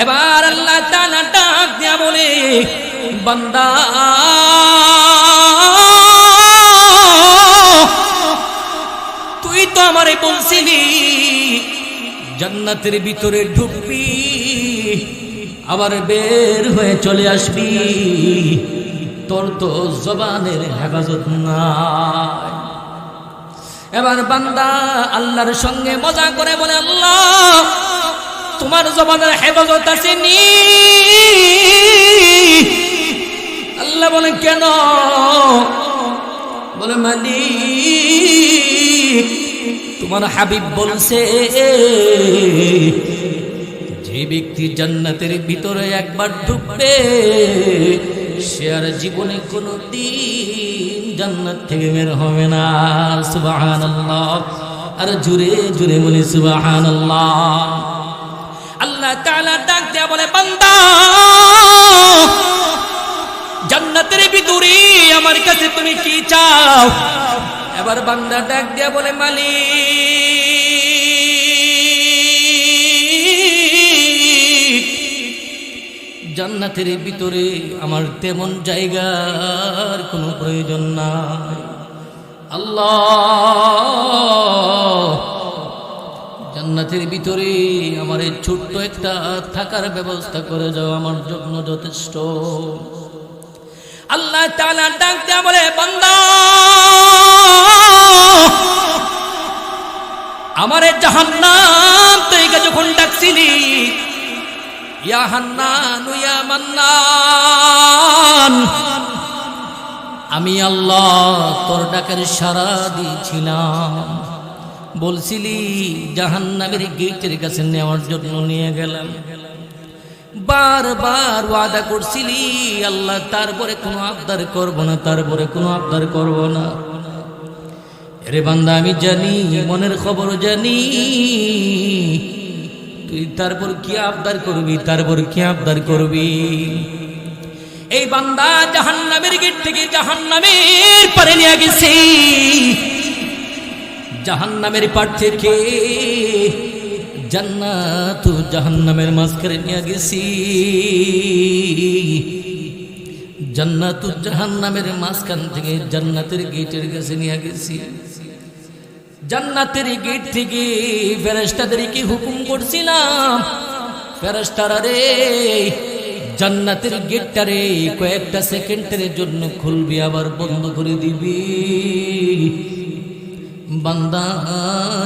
এবার আল্লাহ তাআলা ডাক দিয়া বলে, বান্দা তুই তো আমারে বলছিলি জান্নাতের ভিতরে ঢুকবি, আবার বের হয়ে চলে আসবি, তোর তো জবানের হেফাজত নাই। এবার বান্দা আল্লাহর সঙ্গে মজা করে বলে, আল্লাহ তোমার জবানের হেফাজত আছে নি? আল্লাহ বলে, কেন? বলে, মালিক তোমার হাবিব বলছে যে ব্যক্তি জান্নাতের ভিতরে একবার ঢুকবে সে আর জীবনে কোনোদিন জান্নাত থেকে বের হবে না। সুবহানাল্লাহ, আর জোরে জোরে বলি সুবহানাল্লাহ। আল্লাহ তাআলা ডাক দিয়া বলে, বান্দা জান্নাতের ভিতরে আমার কাছে তুমি কি চাও? এবার বান্দা ডাক দিয়া বলে, মালিক জান্নাতের ভিতরে আমার তেমন জায়গার কোনো প্রয়োজন নাই। আল্লাহ জান্নাতের ভিতরে আমার এই ছোট্ট একটা থাকার ব্যবস্থা করে যাও, আমার জন্য যথেষ্ট। আল্লাহ তাআলা ডাক দিয়া বলে, বান্দা আমারে জাহান্নাম থেকে যখন ডাকছিলি, ইয়া হান্নান ইয়া মান্নান, আমি আল্লাহ তোর ডাকের সাড়া দিয়েছিলাম, বলছিলি জাহান্নামের গেটের কাছে নেওয়ার জন্য নিয়ে গেলাম, বারবার ওয়াদা করছিলি আল্লাহ তারপরে কোনো আবদার করব না, তারপরে কোনো আবদার করব না। আরে বান্দা আমি জানি, মনের খবর জানি, তুই তারপর কি আবদার করবি, তারপর কি আবদার করবি। এই বান্দা জাহান্নামের গেট থেকে জাহান্নামের পারে নিয়ে গেছে, জাহান্নামের পার থেকে জান্নাত ও জাহান্নামের মাঝখানে নিয়ে গেছি, জান্নাত ও জাহান্নামের মাঝখান থেকে জান্নাতের গেটের কাছে নিয়ে গেছি। জান্নাতের গেট থেকে ফেরেশতাদেরকে হুকুম করছিলাম, ফেরেশতারা রে জান্নাতের গেটটা রে কয়েকটা সেকেন্ডের জন্য খুলবি আবার বন্ধ করে দিবি, বান্দা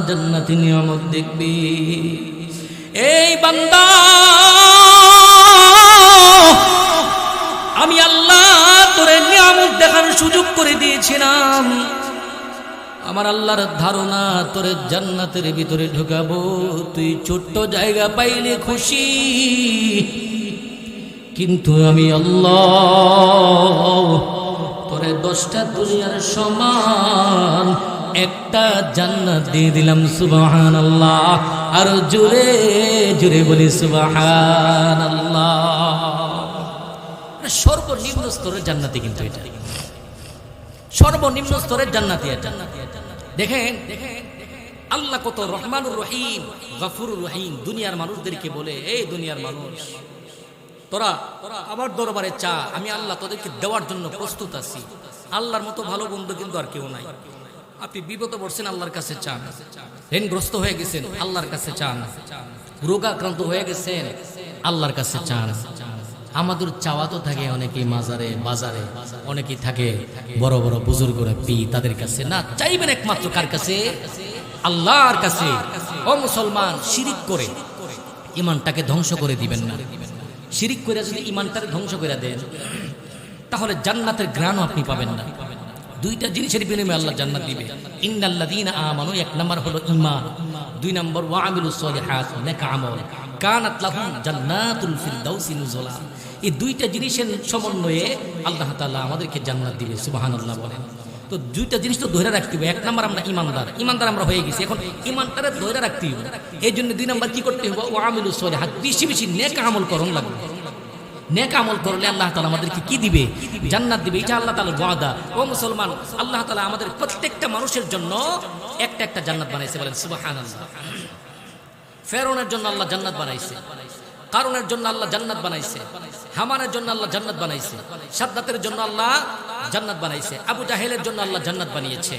জান্নাতি নিয়ামত দেখবি। এই বান্দা আমি আল্লাহ তোরে নিয়ামত দেখার সুযোগ করে দিয়েছিলাম, আমার আল্লাহর ধারণা তোরে জান্নাতের ভিতরে ঢুকাবো, তুই ছোট্ট জায়গা পাইলে খুশি, কিন্তু আমি আল্লাহ তোরে 10টা দুনিয়ার সমান একটা জান্নাত দিয়ে দিলাম। সুবহানাল্লাহ, আর জোরে জোরে বলি সুবহানাল্লাহ। সর্বনিম্ন স্তরের জান্নাতি, কিন্তু এটা সর্বনিম্ন স্তরের জান্নাতি। দেখেন আল্লাহ কত রহমানুর রহিম, গফুরুর রহিম। দুনিয়ার মানুষদেরকে বলে, এই দুনিয়ার মানুষ তোরা আমার দরবারে চা, আমি আল্লাহ তোদেরকে দেওয়ার জন্য প্রস্তুত আছি। আল্লাহর মতো ভালো বন্ধু কিন্তু আর কেউ নাই। আপনি বিপদে পড়ছেন, আল্লাহর কাছে চান। ঋণগ্রস্ত হয়ে গেছেন, আল্লাহর কাছে চান। রোগাক্রান্ত হয়ে গেছেন, আল্লাহর কাছে চান। আমাদের চাওয়া তো থাকে অনেকেই মাজারে বাজারে, অনেকেই থাকে বড় বড় বুজুর্গরা পি, তাদের কাছে না। চাইবেন একমাত্র কার কাছে? আল্লাহর কাছে। ও মুসলমান, শিরিক করে ইমানটাকে ধ্বংস করে দিবেন না। শিরিক করে যদি ইমানটাকে ধ্বংস করে দেন, তাহলে জান্নাতের ঘ্রাণও আপনি পাবেন না। দুইটা জিনিসের বিনিময়ে আল্লাহ জান্নাত দিবে। ইন্নাল্লাযীনা আমানু, এক নাম্বার হলো ঈমান, 2 নম্বর ওয়া আমিলুস সলিহাত, নেক আমল, কানাত লাহুম জান্নাতুল ফিরদাউসি নুজুলা। এই দুইটা জিনিসের সমন্বয়ে আল্লাহ তাআলা আমাদেরকে জান্নাত দিবে। সুবহানাল্লাহ বলেন। তো দুইটা জিনিস তো ধরে রাখতে হবে। এক নাম্বার আমরা ইমানদার আমরা হয়ে গেছি, এখন ইমানটারে ধরে রাখতে হবে। এই জন্য 2 নাম্বার কি করতে হবে? ওয়া আমিলুস সলিহাত, বেশি বেশি নেক আমল করণ লাগবে। নেক আমল করলে আল্লাহ তাআলা আমাদেরকে কি দিবে? জান্নাত দিবে। এটা আল্লাহ তাআলার ওয়াদা। ও মুসলমান, আল্লাহ তাআলা আমাদের প্রত্যেকটা মানুষের জন্য একটা একটা জান্নাত বানাইছে। বলেন সুবহানাল্লাহ। ফেরাউনের জন্য আল্লাহ জান্নাত বানাইছে, কারুনের জন্য আল্লাহ জান্নাত বানাইছে, হামানের জন্য আল্লাহ জান্নাত বানাইছে, সাদ্দাতের জন্য আল্লাহ জান্নাত বানাইছে, আবু জাহেলের জন্য আল্লাহ জান্নাত বানিয়েছে,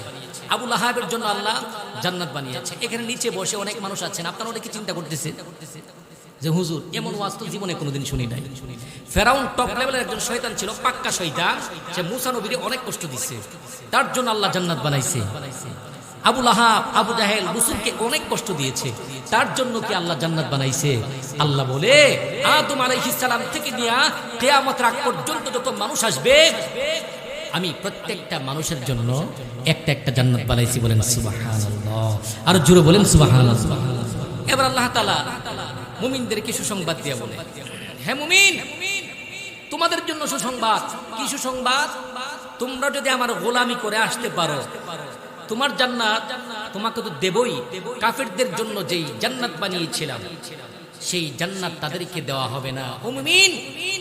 আবু লাহাবের জন্য আল্লাহ জান্নাত বানিয়েছে। এখানে নিচে বসে অনেক মানুষ আছেন, আপনারা অনেকে চিন্তা করতেছে যে হুজুর এমন ওয়াজ তো জীবনে কোনোদিন শুনি নাই। ফেরাউন টপ লেভেলের একজন শয়তান ছিল, পাক্কা শয়তান। সে মুসা নবীকে অনেক কষ্ট দিচ্ছে, তার জন্য আল্লাহ জান্নাত বানাইছে। আবু লাহাব, আবু জাহেল রাসূলকে অনেক কষ্ট দিয়েছে, তার জন্য কি আল্লাহ জান্নাত বানাইছে? আল্লাহ বলে আদম আলাইহিস সালাম থেকে নিয়ে কিয়ামত রাত পর্যন্ত যত মানুষ আসবে, আমি প্রত্যেকটা মানুষের জন্য একটা একটা জান্নাত বানাইছি। বলেন সুবহানাল্লাহ, আর জোরে বলেন সুবহানাল্লাহ। এবার আল্লাহ তাআলা মুমিনদেরকে সুসংবাদ দিয়ে বলে, হে মুমিন, তোমাদের জন্য সুসংবাদ। কি সুসংবাদ? তোমরা যদি আমার গোলামি করে আসতে পারো, তোমার জান্নাত তোমাকে তো দেবই। কাফেরদের জন্য যেই জান্নাত বানিয়েছিলাম, সেই জান্নাত তাদেরকে দেওয়া হবে না। ও মুমিন,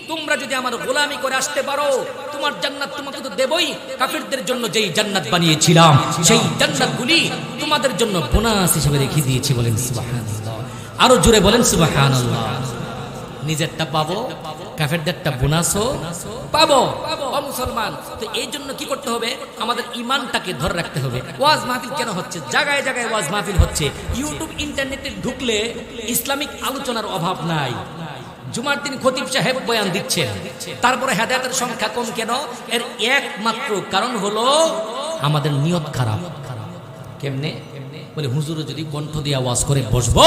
তোমরা যদি আমার গোলামি করে আসতে পারো, তোমার জান্নাত তোমাকে তো দেবই। কাফেরদের জন্য যেই জান্নাত বানিয়েছিলাম, সেই জান্নাতগুলি তোমাদের জন্য বোনাস হিসেবে রেখে দিয়েছি। বলেন সুবহানাল্লাহ, আরো জোরে বলেন সুবহানাল্লাহ। নিজেরটা পাবো, কাফেরদেরটা বোনাসও পাবো। ও মুসলমান, তো এই জন্য কি করতে হবে? আমাদের ইমানটাকে ধরে রাখতে হবে। ওয়াজ মাহফিল কেন হচ্ছে? জায়গায় জায়গায় ওয়াজ মাহফিল হচ্ছে। ইউটিউব ইন্টারনেটে ঢুকলে ইসলামিক আলোচনার অভাব নাই। জুমার দিন খতিব সাহেব বয়ান দিচ্ছেন, তারপরে হেদায়েতের সংখ্যা কম কেন? এর একমাত্র কারণ হলো আমাদের নিয়ত খারাপ। কেমনে? বলে হুজুর যদি কণ্ঠ দিয়ে আওয়াজ করে বসবো,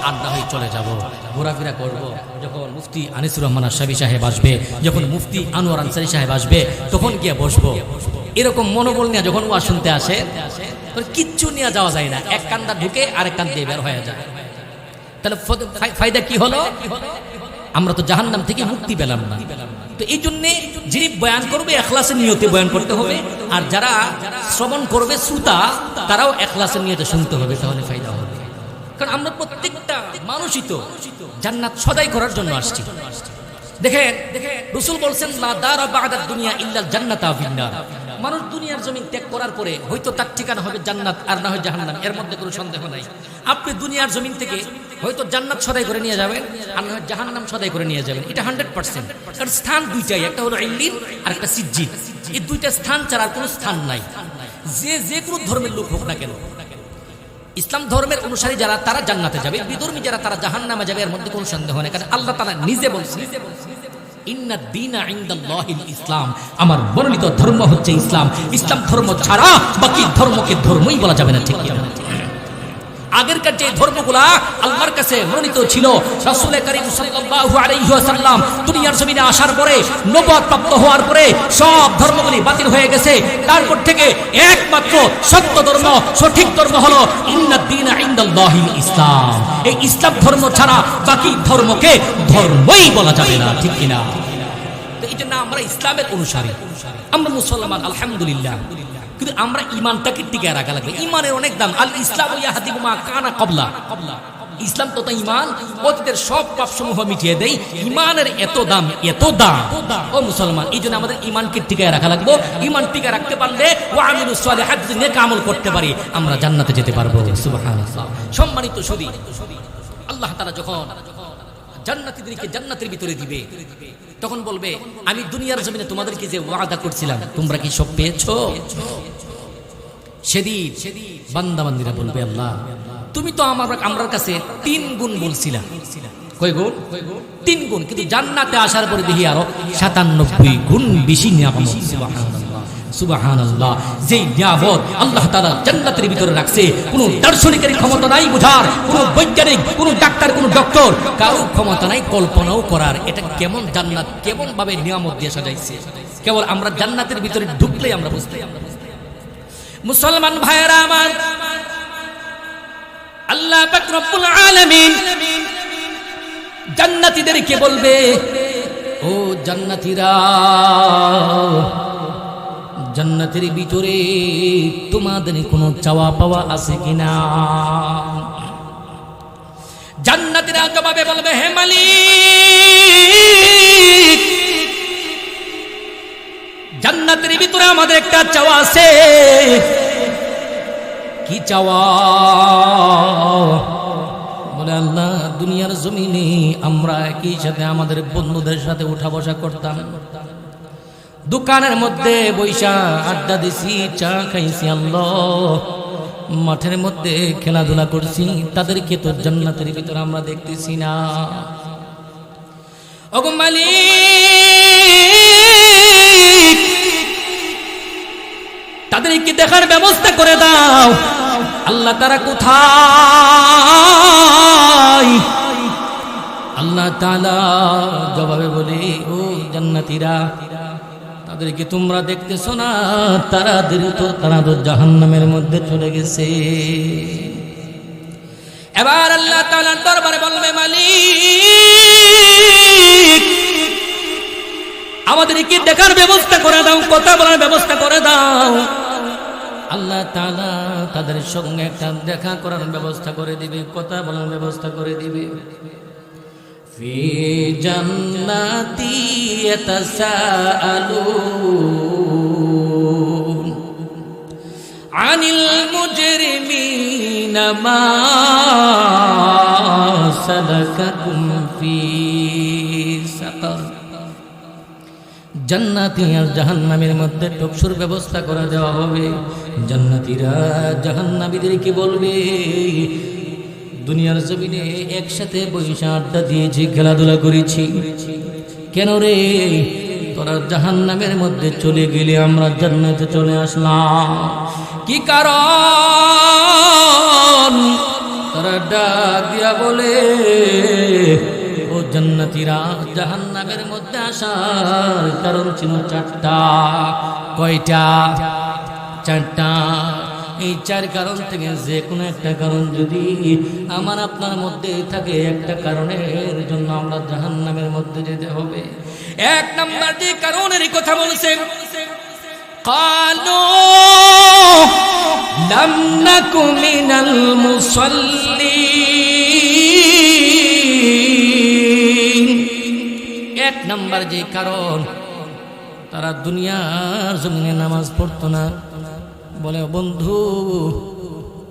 আড্ডা হয়ে চলে যাব, ঘোরাফেরা করব। যখন মুফতি আনিসুর রহমান আশরাফি সাহেব আসবে, যখন মুফতি আনোয়ার আনসারী সাহেব আসবে, তখন গিয়ে বসবো। এরকম মনোবল নিয়ে যখন ওয়াজ শুনতে আসে, কিচ্ছু নিয়ে যাওয়া যায় না। এক কান্দা ঢুকে আরেক কান দিয়ে বের হয়ে যায়। তাহলে ফায়দা কি হলো? আমরা তো জাহান্নাম থেকে মুক্তি পেলাম না। তো এই জন্য যিনি বয়ান করবে ইখলাসের নিয়তে বয়ান করতে হবে, আর যারা শ্রবণ করবে শ্রোতা, তারাও ইখলাসের নিয়তে শুনতে হবে, তাহলে ফায়দা হবে। কারণ আমরা প্রত্যেকটা মানুষই তো জান্নাত সদাই করার জন্য আসছি। দেখেন রাসূল বলছেন, লা দারা বা'দাদ দুনিয়া ইল্লাল জান্নাতু ফিন নার। মানুষ দুনিয়ার জমিন ত্যাগ করার পরে হয়তো তার ঠিকানা হবে জান্নাত, আর না হয় জাহান্নাম, এর মধ্যে কোনো সন্দেহ নাই। আপনি দুনিয়ার জমিন থেকে হয়তো জান্নাত সদাই করে নিয়ে যাবেন আর না জাহান্নাম সদাই করে নিয়ে যাবেন, এটা 100%। কারণ স্থান দুইটাই, একটা হলো ইল্লিন আর একটা সিজ্জিন। এই দুইটা স্থান ছাড়া আর কোনো স্থান নাই। যে কোনো ধর্মের লোক হোক না কেন, ইসলাম ধর্মের অনুসারী যারা তারা জান্নাতে যাবে, বিধর্মী যারা তারা জাহান্নামে যাবে, এর মধ্যে কোনো সন্দেহ নেই। কারণ আল্লাহ তাআলা নিজে বলছেন ইন্নাদ দীনা ইনদাল্লাহিল ইসলাম, আমার মনোনীত ধর্ম হচ্ছে ইসলাম। ইসলাম ধর্ম ছাড়া বাকি ধর্মকে ধর্মই বলা যাবে না, ঠিক কি না? আগেরকার যে ধর্মগুলা আল্লাহর কাছে মনোনীত ছিল, রাসূল করিম সাল্লাল্লাহু আলাইহি ওয়াসাল্লাম দুনিয়ার জমিনে আসার পরে, নবুয়ত প্রাপ্ত হওয়ার পরে সব ধর্মগুলি বাতিল হয়ে গেছে। তারপর থেকে একমাত্র সত্য ধর্ম, সঠিক ধর্ম হলো ইন্নাদ দীনা ইনদাল্লাহিল ইসলাম। এই ইসলাম ধর্ম ছাড়া বাকি ধর্মকে ধর্মই বলা যাবে না, ঠিক কি না? তো এটা না, আমরা ইসলামের অনুসারী, আমরা মুসলমান আলহামদুলিল্লাহ, কিন্তু আমরা ইমানটাকে টিকায় রাখা লাগবে। ইমানের অনেক দাম। আল ইসলাম ইয়াহদিমু মা কানা ক্বাবলা, ইসলাম তথা ইমান অতীতের সব পাপসমূহ মিটিয়ে দেয়। ইমানের এত দাম, এত দাম ও মুসলমান। এই জন্য আমাদের ইমানকে টিকায় রাখা লাগবে। ইমান টিকায় রাখতে পারলে ওয়া আমিলুস সালিহাত, যদি নেক আমল করতে পারি, আমরা জান্নাতে যেতে পারবো। সুবহানাল্লাহ। সম্মানিত সুধী, আল্লাহ তাআলা যখন জান্নাতীদেরকে জান্নাতের ভিতরে দিবে, তখন বলবে আমি দুনিয়ার জমিনে তোমাদেরকে যে ওয়াদা করছিলাম, তোমরা কি সব পেয়েছো? সেদিন বান্দা-বান্দীরা বলবে আল্লাহ তুমি তো আমার কাছে 3 গুণ বলছিলা। কয় গুণ? 3 গুণ। কিন্তু জান্নাতে আসার পরে দেখি আরো 97 গুণ বেশি নিয়ামত। সুবহানাল্লাহ, সুবহানাল্লাহ। যেই নিয়ামত আল্লাহ তাআলা জান্নাতের ভিতরে রাখছে, কোনো দার্শনিকের ক্ষমতা নাই বোঝার, কোনো বৈজ্ঞানিক, কোনো ডাক্তার, কোনো ডক্টর, কারো ক্ষমতা নাই কল্পনাও করার। এটা কেমন জান্নাত, কেমন ভাবে নিয়ামত দিয়ে সাজাইছে, কেবল আমরা জান্নাতের ভিতরে ঢুকলেই আমরা বুঝতে। মুসলমান ভাইয়েরা আমার, আল্লাহ পাক রব্বুল আলামিন জান্নাতীদেরকে বলবে, ও জান্নাতীরা, জান্নাতের ভিতরে তোমাদের কোনো চাওয়া পাওয়া আছে কিনা? জান্নাতীরা জবাবে বলবে, হে মালিক, জান্নাতের ভিতরে আমাদের একটা চাওয়া আছে। কি চাওয়া? বলে আল্লাহ দুনিয়ার জমিনে আমরা একই সাথে আমাদের বন্ধুদের সাথে উঠা বসা করতাম, দোকানের মধ্যে বৈশা আড্ডা দিছি, চা খাইছি, আল্লাহ মাঠের মধ্যে খেলাধুলা করছি, তাদেরকে তো জান্নাতের ভিতরে আমরা দেখতেছি না। ওগো মালিক, তাদেরকে দেখার ব্যবস্থা করে দাও। আল্লাহ তারা কোথায়? আল্লাহ তাআলা জবাবে বলে, ও জান্নাতীরা, তাদেরকে তোমরা দেখতেছো না? তারা তো জাহান্নামের মধ্যে চলে গেছে। এবার আল্লাহ তাআলার দরবারে বলবে, মালিক আমাদেরকে দেখার ব্যবস্থা করে দাও, কথা বলার ব্যবস্থা করে দাও। আল্লাহ তাআলা তাদের সঙ্গে একটা দেখা করার ব্যবস্থা করে দিবে, কথা বলার ব্যবস্থা করে দিবে। ফি জান্নাতি ইয়াতাসাআলুন আনিল মুজরিমিনা মা সালাকাকুম ফি সাকার। জান্নাতি আর জাহান্নামের মধ্যে টকসুর ব্যবস্থা করে দেওয়া হবে। জান্নাতীরা জাহান্নামীদেরকে বলবে, দুনিয়ার জমিনে একসাথে বৈশা আড্ডা দিয়েছি, খেলাধুলা করেছি, কেন রে তোরা জাহান্নামের মধ্যে চলে গেলে আমরা জান্নাতে চলে আসলাম? কি কারণ? তারা ডাক দিয়া বলে, ও জান্নাতীরা, জাহান্নামের মধ্যে আসার কারণ ছিল 4টা। কয়টা? 4টা। এই 4 কারণ থেকে যে কোনো একটা কারণ যদি আমার আপনার মধ্যে থাকে, একটা কারণের জন্য আমরা জাহান্নামের মধ্যে যেতে হবে। 1 নাম্বার যে কারণের কথা বলছে, ক্বালু লাম নাকু মিনাল মুসাল্লিন। 1 নাম্বার যে কারণ, তারা দুনিয়ার জমিনে নামাজ পড়তো না। বলে, বন্ধু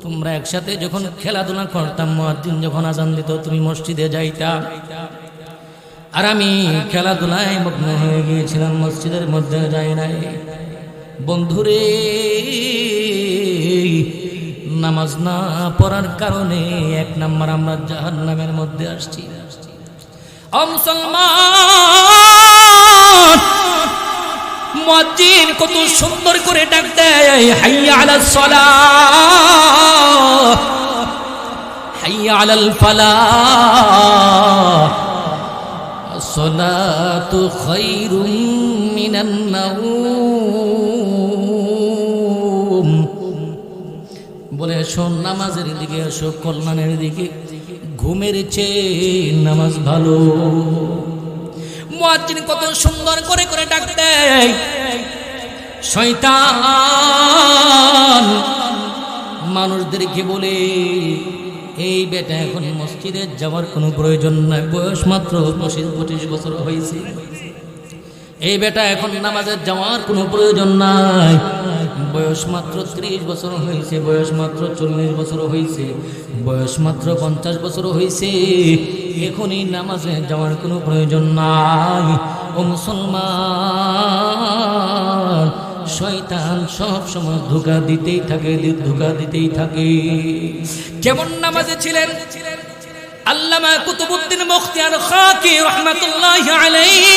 তোমরা একসাথে যখন খেলাধুলা করতাম, মুয়াজ্জিন যখন আজান দিত তুমি মসজিদে যাইতা, আর আমি খেলাধুলায় মগ্ন হয়ে গিয়েছিলাম, মসজিদের মধ্যে যাই নাই। বন্ধুরে, নামাজ না পড়ার কারণে 1 নাম্বার আমরা জাহান্নামের মধ্যে আসছি। ও মুসলমান, মুয়াজ্জিন কত সুন্দর করে ডাক দেয়, হাইয়া আলাস সালাহ, হাইয়া আলাল ফালাহ, আসসালাতু খায়রুম মিনান নাওম। বলে এসো নামাজের দিকে, এসো কল্যাণের দিকে, ঘুমের চেয়ে নামাজ ভালো। মুয়াজ্জিন কত সুন্দর করে করে ডাক দেয়। শয়তান মানুষদেরকে বলে, এই বেটা এখন মসজিদে যাওয়ার কোনো প্রয়োজন নাই, বয়স মাত্র 25 বছর হয়েছে, এই বেটা এখন নামাজে যাওয়ার কোনো প্রয়োজন নাই, বয়স মাত্র 30 বছর হয়েছে, বয়স মাত্র 40 বছর হয়েছে, বয়স মাত্র 50 বছর হয়েছে, এখনই নামাজে যাওয়ার কোনো প্রয়োজন নাই। ও মুসলমান, শয়তান সব সময় ধোঁকা দিতেই থাকে, ধোঁকা দিতেই থাকে। কেমন নামাজে ছিলেন আল্লামা কুতুবউদ্দিন মুখতিয়ার খাকি রাহমাতুল্লাহি আলাইহি।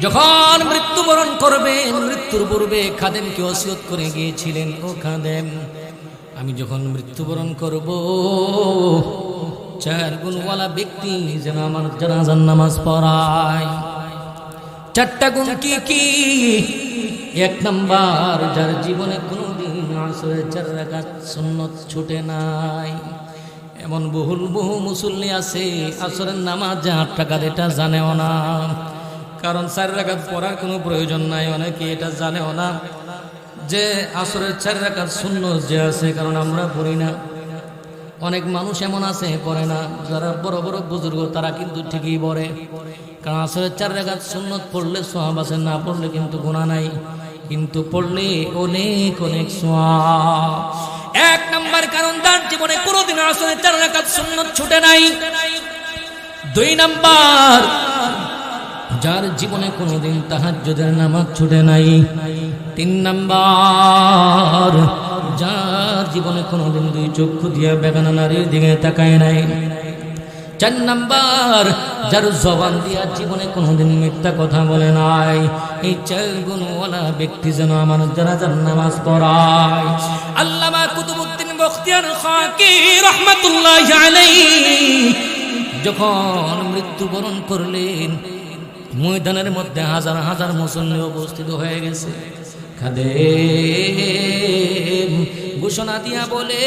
যখন মৃত্যুবরণ করবেন, মৃত্যুর পূর্বে খাদেমকে ওসিয়ত করে গিয়েছিলেন, ও খাদেম, আমি যখন মৃত্যুবরণ করব 4 গুণওয়ালা ব্যক্তি যেন আমার জানাজার নামাজ পড়ায়। 4টা গুণ কি কি? 1 নাম্বার, যার জীবনে কোনোদিন আসরের 4 রাকাত সুন্নত ছুটে নাই। এমন বহু মুসল্লি আছে আসরের নামাজ 8 রাকাত এটা জানেও না, কারণ 4 রাকাত পড়ার কোনো প্রয়োজন নাই। অনেকে এটা জানেও না যে আসরের 4 রাকাত সুন্নত যে আছে, কারণ আমরা পড়ি না। অনেক মানুষ এমন আছে পড়ে না, যারা বড় বড় বুজুর্গ তারা কিন্তু ঠিকই পড়ে, কারণ আসরের 4 রাকাত সুন্নত পড়লে সওয়াব আছে, না পড়লে কিন্তু গুনাহ নাই, কিন্তু পড়লে অনেক অনেক সওয়াব। 1 নাম্বার কারণ, তার জীবনে কোনোদিন আসরের 4 রাকাত সুন্নত ছুটে নাই। 2 নাম্বার, যার জীবনে কোনোদিন তাহাজ্জুদের নামাজ ছুটে নাই। 3 নাম্বার, যার জীবনে কোনোদিন 2 চক্ষু দিয়ে বেগানা নারীর দিকে তাকায় নাই। 4 নাম্বার, যার জবান দিয়া জীবনে কোনোদিন মিথ্যা কথা বলে নাই। এই 4 গুণওয়ালা ব্যক্তি যেন আমার জানাজার নামাজ পড়ায়। আল্লামা কুতুবউদ্দিন মুখতিয়ার খাকি রাহমাতুল্লাহি আলাইহি যখন মৃত্যুবরণ করলেন, ময়দানের মধ্যে হাজার হাজার মুসল্লি উপস্থিত হয়ে গেছে। খাদেম ঘোষণা দিয়া বলে,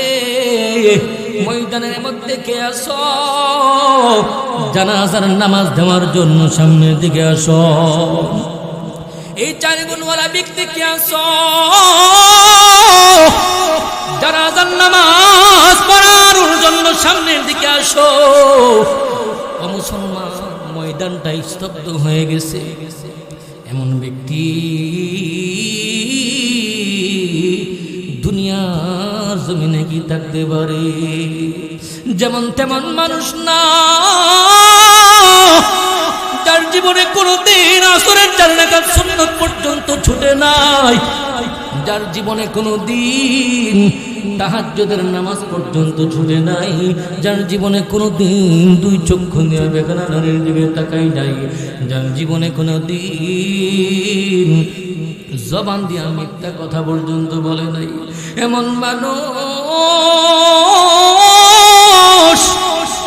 ময়দানের মধ্যে কে আসো, জানাজার নামাজ দেওয়ার জন্য সামনের দিকে আসো। এই 4 গুণওয়ালা ব্যক্তি কে আসো, জানাজার নামাজ পড়ার জন্য সামনের দিকে আসো। ও মুসলমান, ময়দানটা স্তব্ধ হয়ে গেছে। এমন ব্যক্তি দুনিয়ার জমিনে কি থাকতে পারে? যেমন তেমন মানুষ না, যার জীবনে কোনোদিন আসরের 4 রাকাত সুন্নত পর্যন্ত ছুটে নাই, যার জীবনে কোনোদিন তাহাজ্জুদের নামাজ পর্যন্ত ছুটে নাই, যার জীবনে কোনোদিন 2 চক্ষু দিয়ে বেগানা নারীর দিকে তাকাই নাই, যার জীবনে কোনোদিন জবান দিয়া মিথ্যা কথা পর্যন্ত বলে নাই, এমন মানুষ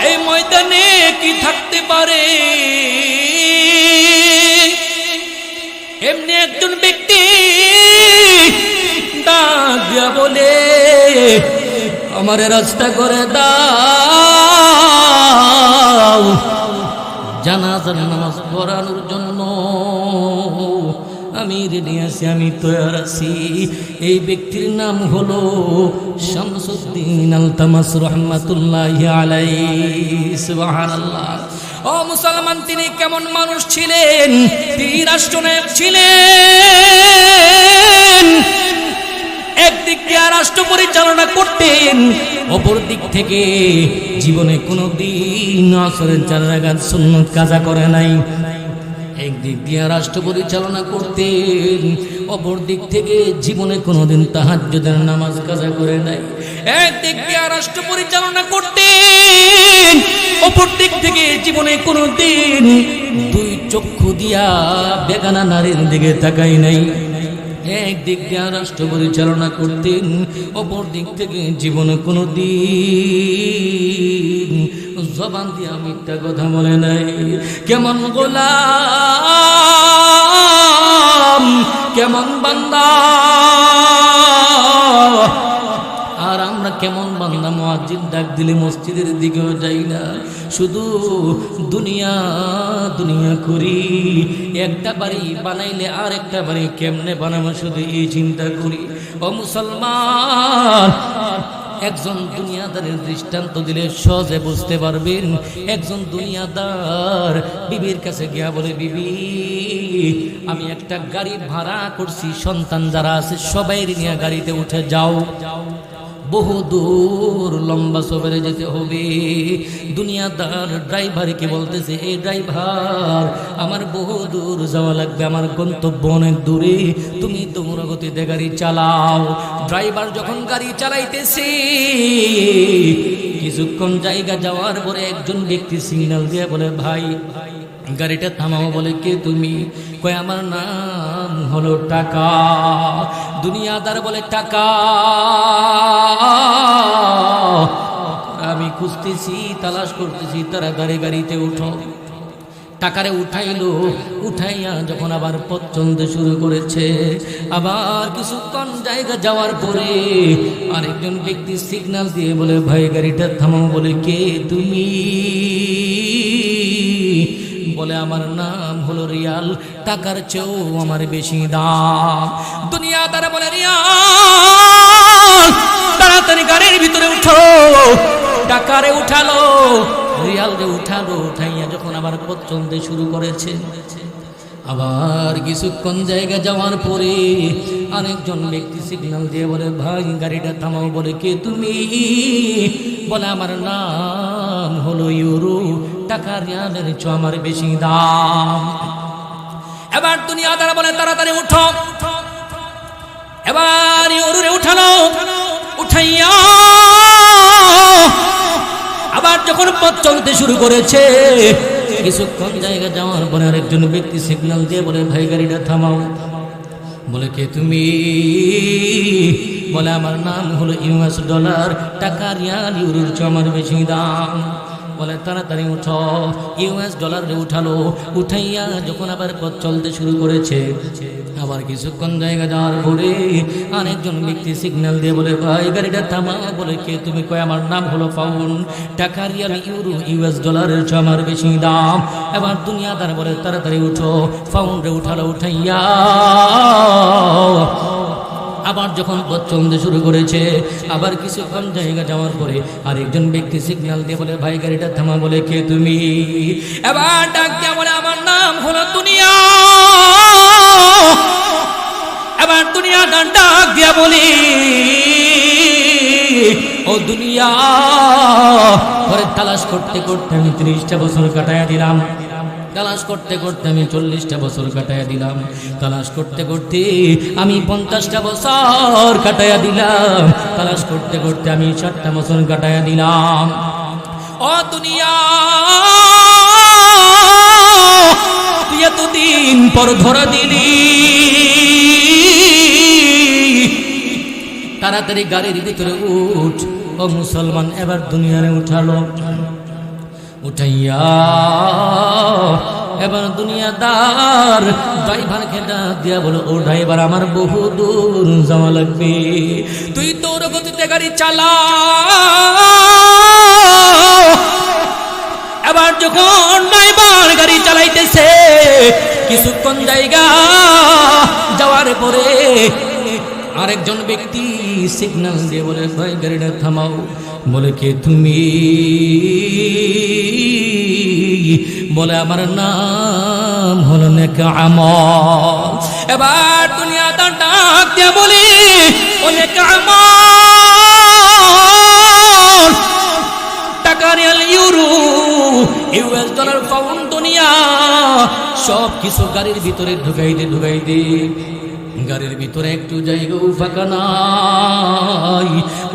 এই ময়দানে কি থাকতে পারে? এমনি একজন ব্যক্তি ডাক দিয়া বলে, আমারে রাস্তা করে দাও, জানাজার নামাজ পড়ানোর জন্য আমি রেডি আছি, আমি তৈরি আছি। এই ব্যক্তির নাম হলো শামসুদ্দিন আলতামাস রাহমাতুল্লাহি আলাইহি। সুবহানাল্লাহ। ও মুসলমান, তিনি কেমন মানুষ ছিলেন? তিনি রাষ্ট্রনায়ক ছিলেন। একদিক দিয়ে রাষ্ট্র পরিচালনা করতেন, অপর দিক থেকে জীবনে কোনোদিন আসরের 4 রাকাত সুন্নত কাজা করে নাই। একদিক দিয়ে রাষ্ট্র পরিচালনা করতেন, অপর দিক থেকে জীবনে কোনোদিন তাহাজ্জুদের নামাজ কাজা করে নাই। একদিক দিয়ে রাষ্ট্র পরিচালনা করতেন, অপর দিক থেকে জীবনে কোনোদিন 2 চক্ষু দিয়া বেগানা নারীর দিকে তাকাই নাই। একদিক দিয়ে রাষ্ট্র পরিচালনা করতেন, অপর দিক থেকে জীবনে কোনোদিন জবান দিয়ে মিথ্যা কথা বলে নাই। কেমন গোলাম, কেমন বান্দা, আর আমরা কেমন বান্দা, মুয়াজ্জিন ডাক দিলে মসজিদের দিকেও যাই না, শুধু দুনিয়া দুনিয়া করি। একটা বাড়ি বানাইলে আর একটা বাড়ি কেমনে বানাবো, শুধু এই চিন্তা করি। ও মুসলমান, একজন দুনিয়াদারের দৃষ্টান্ত দিলে সহজে বুঝতে পারবেন। একজন দুনিয়াদার বিবির কাছে গিয়া বলে, বিবি আমি একটা গাড়ি ভাড়া করছি, সন্তান যারা আছে সবাই নিয়ে গাড়িতে উঠে যাও, বহু দূর লম্বা সফরে যেতে হবে। দুনিয়াদার ড্রাইভারকে বলতেছে, এই ড্রাইভার আমার বহু দূর যাওয়া লাগবে, আমার গন্তব্য অনেক দূরে, তুমি তোমরা গতিতে গাড়ি চালাও। ড্রাইভার যখন গাড়ি চালাইতেছে, কিছুক্ষণ জায়গা যাওয়ার পরে একজন ব্যক্তি সিগন্যাল দিয়ে বলে, ভাই গাড়িটা থামাও। বলে, কে তুমি? কয়, আমার নাম হলো টাকা। দুনিয়াদার বলে, টাকা আমি খুঁজতেছি, তালাশ করতেছি, তাড়াতাড়ি গাড়িতে উঠো। টাকারে উঠাইলো, উঠাইয়া যখন আবার পথ চলতে শুরু করেছে, আবার কিছুক্ষণ জায়গা যাওয়ার পরে আরেকজন ব্যক্তি সিগন্যাল দিয়ে বলে, ভাই গাড়িটা থামাও। বলে, কে তুমি? বলে, আমার নাম হলো রিয়াল, টাকার চেয়েও আমার বেশি দাম। দুনিয়াদার বলে, রিয়াল তাড়াতাড়ি গাড়ির ভিতরে উঠো। টাকারে উঠালো, রিয়ালকে উঠালো, উঠাইয়া যখন আবার পথ চলতে শুরু করেছে, আবার কিছুক্ষণ জায়গা যাওয়ার পরে আরেকজন ব্যক্তি সিগন্যাল দিয়ে বলে, ভাই গাড়িটা থামাও। বলে, কে তুমি? বলে, আমার নাম হলো ইউরো, টাকা রিয়ালের চেয়ে আমার বেশি দাম। এবার দুনিয়াদার বলে, তাড়াতাড়ি উঠো। এবার ইউরোরে উঠালো, উঠাইয়া আবার যখন পথ চলতে শুরু করেছে, কিছুক্ষণ জায়গা যাওয়ার পরে আরেকজন ব্যক্তি সিগন্যাল দিয়ে বলে, ভাই গাড়িটা থামাও। বলে, কে তুমি? বলে, আমার নাম হলো ইউএস ডলার, টাকা রিয়াল ইউরোর চেয়ে আমার বেশি দাম। বলে, তাড়াতাড়ি উঠো। ইউএস ডলারে উঠালো, উঠাইয়া যখন আবার পথ চলতে শুরু করেছে, আবার কিছুক্ষণ জায়গা যাওয়ার পরে আরেকজন ব্যক্তি সিগন্যাল দিয়ে বলে, ভাই গাড়িটা থামা। বলে, কে তুমি? কয়, আমার নাম হলো পাউন্ড, টাকা রিয়াল ইউরো ইউএস ডলারের চেয়ে আমার বেশি দাম। এবার দুনিয়াদার বলে, তাড়াতাড়ি উঠো। পাউন্ডে উঠালো, উঠাইয়া আবার যখন পথ চলতে শুরু করেছে, আবার কিছুক্ষণ জায়গা যাওয়ার পরে আরেকজন ব্যক্তি সিগন্যাল দিয়ে বলে, ভাই গাড়িটা থামা। বলে, কে তুমি? এবার ডাক দিয়া বলে, আমার নাম হলো দুনিয়া। এবার দুনিয়া ডাক দিয়া বলি, ও দুনিয়া, ঘরে তালাশ করতে করতে আমি 30টা বছর কাটাইয়া দিলাম, তালাশ করতে করতে আমি 40টা বছর কাটাইয়া দিলাম, তালাশ করতে করতে আমি 50টা বছর কাটাইয়া দিলাম, তালাশ করতে করতে আমি 60টা বছর কাটাইয়া দিলাম। ও দুনিয়া, তুই এতদিন পর ধরা দিলি, তাড়াতাড়ি গাড়ির ভিতরে উঠ। ও মুসলমান, এবার দুনিয়ারে উঠালো, উঠাইয়া এবার দুনিয়াদার ড্রাইভারকে ডাক দিয়া বলো, ও ড্রাইভার, আমার বহু দূর যাওয়া লাগবে, তুই তোর গতিতে গাড়ি চালা। এবার যখন ড্রাইভার গাড়ি চালাইতেছে, কিছুক্ষণ জায়গা যাওয়ার পরে আরেকজন ব্যক্তি সিগন্যাল দিয়ে বলে, ভাই গাড়িটা থামাও। বলে কে তুমি? বলে আমার নাম হলো নেক আমল। এবার দুনিয়াদার ডাক দিয়ে বলি ও নেক আমল, টাকা Real euro US dollar pound দুনিয়া সব কিছু গাড়ির ভিতরে ঢুকাইতে গাড়ির ভিতরে একটু জায়গাও ফাঁকা নাই।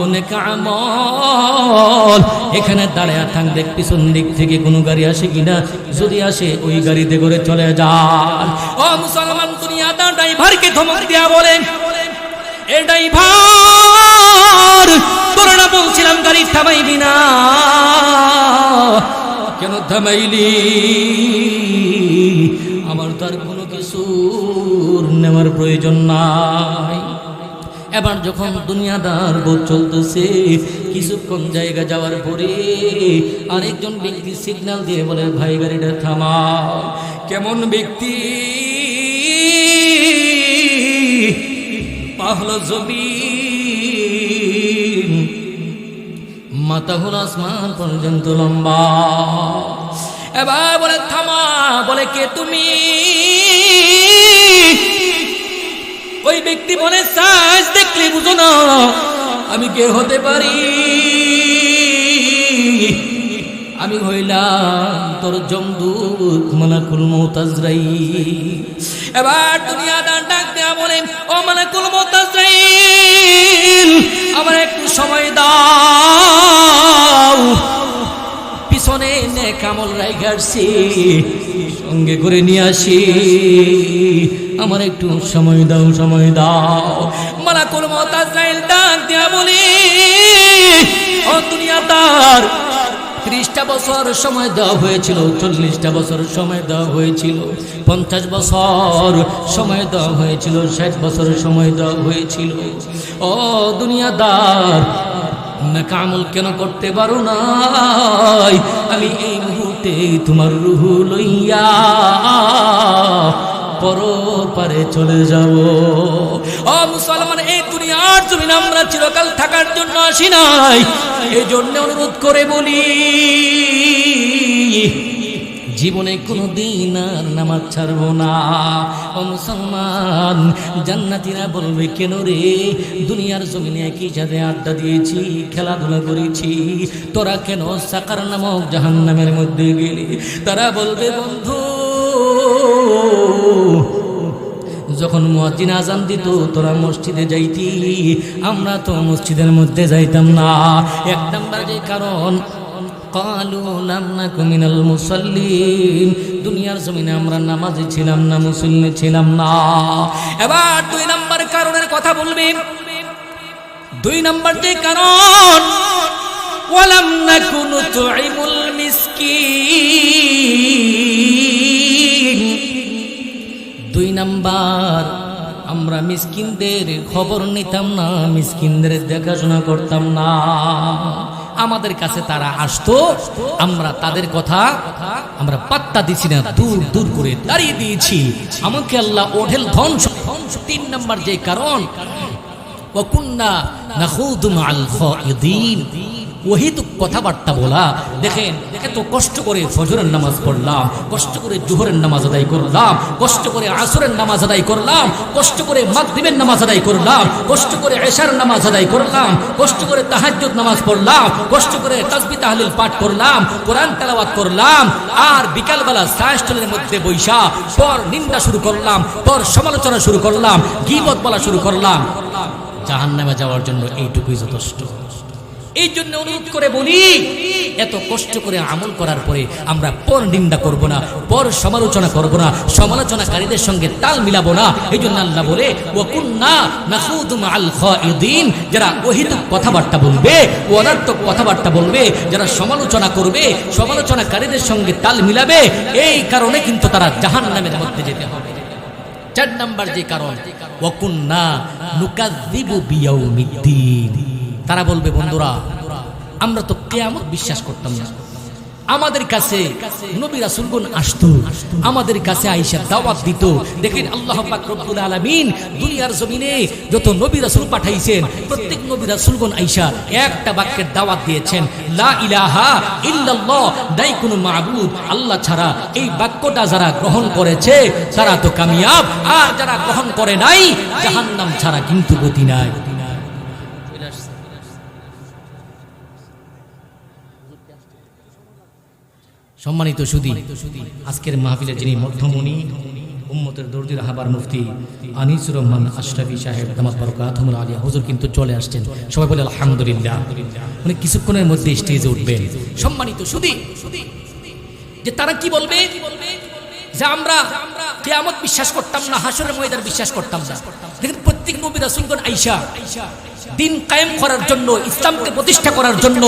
অনেক আমল এখানে দাঁড়ায় থাক, দেখ পিছন দিক থেকে কোনো গাড়ি আসে কিনা, যদি আসে ওই গাড়িতে করে চলে যান। ও মুসলমান দুনিয়াদার ড্রাইভারকে ধমক দিয়া বলেন, এ ড্রাইভার তোর না বলছিলাম গাড়ি থামাইবি না, কেন থামাইলি? আমার তার কোনো কিছু নেওয়ার প্রয়োজন নাই। এবার যখন দুনিয়াদার বোধ চলতেছে, কিছুক্ষণ জায়গা যাওয়ার পরে আরেকজন ব্যক্তি সিগন্যাল দিয়ে বলে, ভাই গাড়িটা থামাও। কেমন ব্যক্তি? পা হলো জমিন, মাথা হলো আসমান পর্যন্ত লম্বা। এবার বলে থামা। বলে কে তুমি? ওই ব্যক্তি বলে সাজ দেখলে বুঝো না আমি কে হতে পারি? আমি হইলাম তোর জমদূত মালাকুল মউত আজরাইল। এবার দুনিয়াদার ডাক দেয়া বলে, ও মালাকুল মউত আজরাইল, আমার একটু সময় দাও, পিছনে নেক আমল রাইগারছি সঙ্গে করে নিয়ে আসি, আমার একটু সময় দাও, সময় দাও। মালাকুল মউত আজরাইল ডাক দেয়া বলে, ও দুনিয়াদার, 30টা বছর সময় দেওয়া হয়েছিল, 40টা বছর সময় দেওয়া হয়েছিল, 50 বছর সময় দেওয়া হয়েছিল, 60 বছর সময় দেওয়া হয়েছিল। ও দুনিয়াদার, নেক আমল কেন করতে পারো না? আমি এই মুহূর্তে তোমার রূহ লইয়া পরপারে চলে যাব। ও মুসলমান, এই দুনিয়ার জমিনে আমরা চিরকাল থাকার জন্য আসি নাই, এই জন্য অনুরোধ করে বলি, জীবনে কোনো দিন আর নামাজ ছাড়বো না। ও মুসলমান, জান্নাতীরা বলবে, কেন রে, দুনিয়ার জমিনে একই সাথে আড্ডা দিয়েছি, খেলাধুলা করেছি, তোরা কেন সাকার নামক জাহান্নামের মধ্যে গেলি? তারা বলবে, বন্ধু, যখন মুয়াজ্জিন আযান দিত তোরা মসজিদে যাইতি, আমরা তো মসজিদের মধ্যে যাইতাম না। এক নাম্বার যে কারণ, কালু লাম নাকু মিনাল মুসাল্লিন, দুনিয়ার জমিনে আমরা নামাজি ছিলাম না, মুসল্লি ছিলাম না। এবার 2 নাম্বার কারণের কথা বলবে। 2 নাম্বার যে কারণ, ওয়ালাম নাকু নুতঈমুল মিসকিন। 2 নাম্বার, আমরা মিসকিনদের খবর নিতাম না, মিসকিনদের দেখাশোনা করতাম না। আমাদের কাছে তারা আসতো, আমরা তাদের কথা আমরা পাত্তা দিছি না, দূর দূর করে দাঁড়িয়ে দিয়েছি। আমাকে আল্লাহ ওঢেল ধন। 3 নাম্বার যে কারণ, ওয়া কুন্না নাখুদু মাআল খাইদিন, ওহি তো কথাবার্তা বলা। দেখেন, এত কষ্ট করে ফজরের নামাজ পড়লাম, কষ্ট করে জোহরের নামাজ আদায় করলাম, কষ্ট করে আসরের নামাজ আদায় করলাম, কষ্ট করে মাগরিবের নামাজ আদায় করলাম, কষ্ট করে এশার নামাজ আদায় করলাম, কষ্ট করে তাহাজ্জুদ নামাজ পড়লাম, কষ্ট করে তাসবিহ তাহলিল পাঠ করলাম, কোরআন তেলাওয়াত করলাম, আর বিকালবেলা সায়স্টলের মধ্যে বৈশা পর নিন্দা শুরু করলাম, পর সমালোচনা শুরু করলাম, গীবত বলা শুরু করলাম। জাহান্নামে যাওয়ার জন্য এইটুকুই যথেষ্ট। এই জন্য অনুরোধ করে বলি, এত কষ্ট করে আমল করার পরে আমরা পর নিন্দা করব না, পর সমালোচনা করব না, সমালোচনাকারীদের সঙ্গে তাল মিলাবো না। এই জন্য আল্লাহ বলে, ওয়া কুন্না নাখুদু মাআল খাইদিন, যারা অহিতুক কথাবার্তা বলবে, অনর্থক কথাবার্তা বলবে, যারা সমালোচনা করবে, সমালোচনাকারীদের সঙ্গে তাল মিলাবে, এই কারণে কিন্তু তারা জাহান্নামের মধ্যে যেতে হবে। 4 নাম্বার যে কারণ, ওয়া কুন্না নুকাযযিবু বিয়াউমিদ্দিন, তারা বলবে, বন্ধুরা, আমরা তো কিয়ামত বিশ্বাস করতাম না, আমাদের কাছে নবী রাসূলগণ আসতো, আমাদের কাছে আয়েশা দাওয়াত দিত। দেখেন আল্লাহ পাক রব্বুল আলামিন দুনিয়ার জমিনে যত নবী রাসূল পাঠাইছেন, প্রত্যেক নবী রাসূলগণ আয়েশা একটা বাক্যের দাওয়াত দিয়েছেন, লা ইলাহা ইল্লাল্লাহ, নাই কোনো মাবুদ আল্লাহ ছাড়া। এই বাক্যটা যারা গ্রহণ করেছে তারা তো কামিয়াব, আর যারা গ্রহণ করে নাই জাহান্নাম ছাড়া কিন্তু গতি নাই। সম্মানিত সুধী, আজকের মাহফিলে যিনি মধ্যমণি, উম্মতের দর্দি রাহবার মুফতি আনিসুর রহমান আশরাফি সাহেব দামাত বরকাতুহুল আলিয়া হুজুর কিন্তু চলে আসছেন। সবাই বলে আলহামদুলিল্লাহ। উনি কিছুক্ষণের মধ্যে স্টেজে উঠবেন। সম্মানিত সুধী, যে তারা কি বলবে যে আমরা কিয়ামত বিশ্বাস করতাম না, হাসরের ময়দান বিশ্বাস করতাম না। দেখেন প্রত্যেক নবী রাসূলগণ আয়েশা দিন কায়েম করার জন্য, ইসলামকে প্রতিষ্ঠা করার জন্য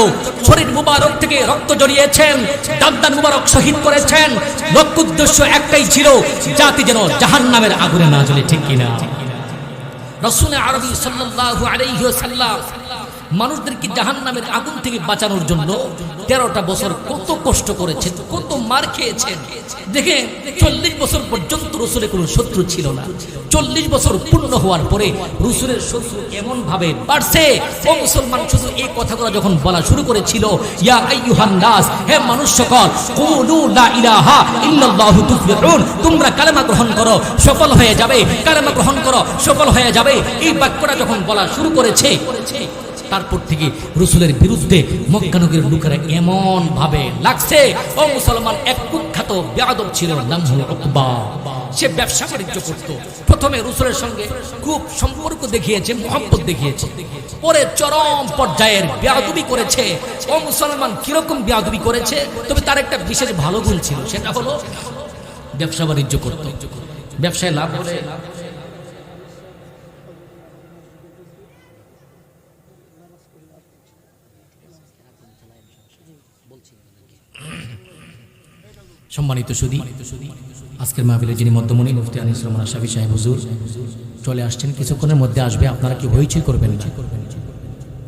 শরীর মুবারক থেকে রক্ত জড়িয়েছেন, দাঁত মুবারক শহীদ করেছেন। লক্ষ্য উদ্দেশ্য একটাই ছিল, জাতি যেন জাহান্নামের আগুনে না জ্বলে। ঠিক কিনা? রাসূল আরবি সাল্লাল্লাহু আলাইহি ওয়াসাল্লাম মানুষদেরকে জাহান্নামের আগুন থেকে বাঁচানোর জন্য 13টা বছর কত কষ্ট করেছেন, কত মার খেয়েছেন। দেখেন 40 বছর পর্যন্ত রাসূলের কোনো শত্রু ছিল না। 40 বছর পূর্ণ হওয়ার পরে রাসূলের শত্রু এমন ভাবে বাড়ছে, ও মুসলমান শুধু এই কথাগুলো যখন বলা শুরু করেছিল, ইয়া আইয়ুহান নাস, হে মানুষ সকল, কুলু লা ইলাহা ইল্লাল্লাহু তুফলিহুন, তোমরা কালেমা গ্রহণ করো সফল হয়ে যাবে, কালেমা গ্রহণ করো সফল হয়ে যাবে। এই বাক্যটা যখন বলা শুরু করেছে, তারপর থেকে রাসূলের বিরুদ্ধে মক্কা নগরীর লোকেরা এমন ভাবে লাগছে। ও মুসলমান, এক কুখ্যাত বেয়াদব ছিল, নাম হলো উকবা। সে ব্যবসা বাণিজ্য করত। প্রথমে রাসূলের সঙ্গে খুব সম্পর্ক দেখিয়েছে, মহব্বত দেখিয়েছে, পরে চরম পর্যায়ের বেয়াদবি করেছে। ও মুসলমান, কিরকম বেয়াদবি করেছে? তবে তার একটা বিশেষ ভালো গুণ ছিল, সেটা হলো ব্যবসা বাণিজ্য করত। ব্যবসায় লাভ হলে সম্মানিত সুধী, আজকের মাহফিলে যিনি মধ্যমণি মুফতি আনিসুর রহমান আশরাফি সাহেব হুজুর চলে আসছেন, কিছুক্ষণের মধ্যে আসবে। আপনারা কি হইচই করবেন না?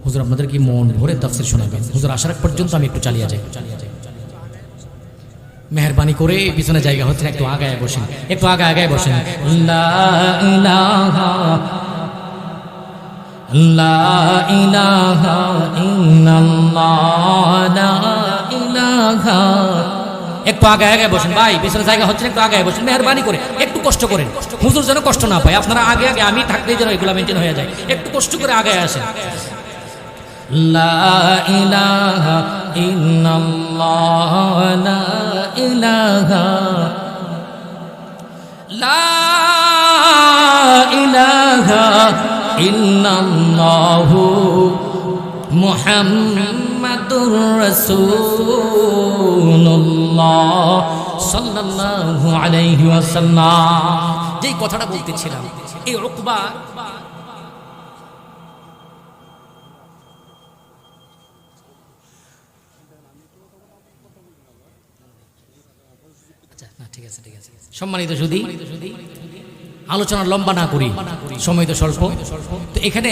হুজুর আপনাদের কি মন ভরে তাফসীর শোনাবেন। হুজুর আসার আগ পর্যন্ত আমি একটু চালিয়ে যাই। মেহরবানি করে পিছনে জায়গা হচ্ছে, একটু আগায় বসেন, একটু আগায় বসেন। লা ইলাহা লা ইলাহা ইল্লাল্লাহ, লা ইলাহা। একটু আগে বসেন ভাই, পিছনে জায়গা হচ্ছে, একটু আগে বসেন মেহরবানি করে, একটু কষ্ট করেন, হুজুর যেন কষ্ট না পায়। আপনারা আগে আমি থাকলেই যেন এগুলো মেনটেন হয়ে যায়। একটু কষ্ট করে আগে আসেন। লা ইলাহা ইল্লাল্লাহ, লা ইলাহা লা ইলাহা ইল্লাল্লাহু মুহাম্মাদুর রাসূলুল্লাহ সাল্লাল্লাহু আলাইহি ওয়াসাল্লাম। যেই কথাটা বলতেছিলাম, এই উকবা ঠিক আছে। সম্মানিত সুধী, আলোচনা লম্বা না করি, সময় তো স্বল্প। তো এখানে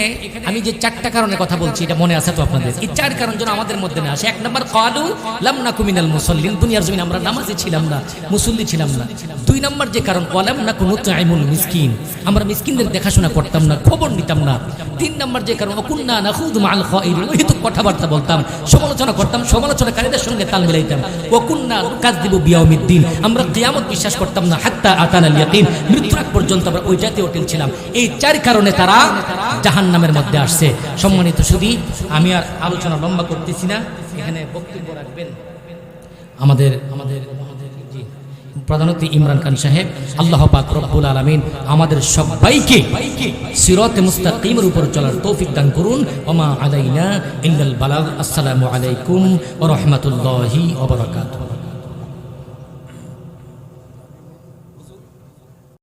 আমি যে 4টা কারণের কথা বলছি, এটা মনে আছে তো আপনাদের? এই 4 কারণ যেন আমাদের মধ্যে না আসে। 1 নম্বর, ক্বালু লাম নাকু মিনাল মুসাল্লিন, দুনিয়ার জমিনে আমরা নামাজি ছিলাম না, মুসল্লি ছিলাম না। 2 নম্বর যে কারণ, ওয়ালাম নাকু নুতঈমুল মিসকিন, আমরা মিসকিনদের দেখাশোনা করতাম না, খবর নিতাম না। 3 নম্বর যে কারণ, ওয়াকুন্না নাখুযু মাআল খায়রিন, ওহিত কথাবার্তা বলতাম, সমালোচনা করতাম, সমালোচনাকারীদের সঙ্গে তাল মিলাইতাম। ওয়াকুন্না নুকাযযিবু বিয়াউমিদ্দিন, আমরা কিয়ামত বিশ্বাস করতাম না, হাত্তা আতানাল ইয়াকিন, মৃত্যুর আগ পর্যন্ত আমরা ওই জাতীয় হোটেল ছিলাম। এই 4 কারণে তারা জাহান্নামের মধ্যে আসছে। সম্মানিত সুধী, আমি আর আলোচনা লম্বা করতেছি না, এখানে বক্তব্য রাখবেন আমাদের প্রধান অতিথি ইমরান খান সাহেব। আল্লাহ পাক রব্বুল আলামিন আমাদের সবাইকে সিরাতে মুস্তাকিমের উপর চলার তৌফিক দান করুন। ওমা আলাইনা ইল্লাল বালাগ। আসসালামু আলাইকুম ওয়া রাহমাতুল্লাহি ওয়া বারাকাতুহু।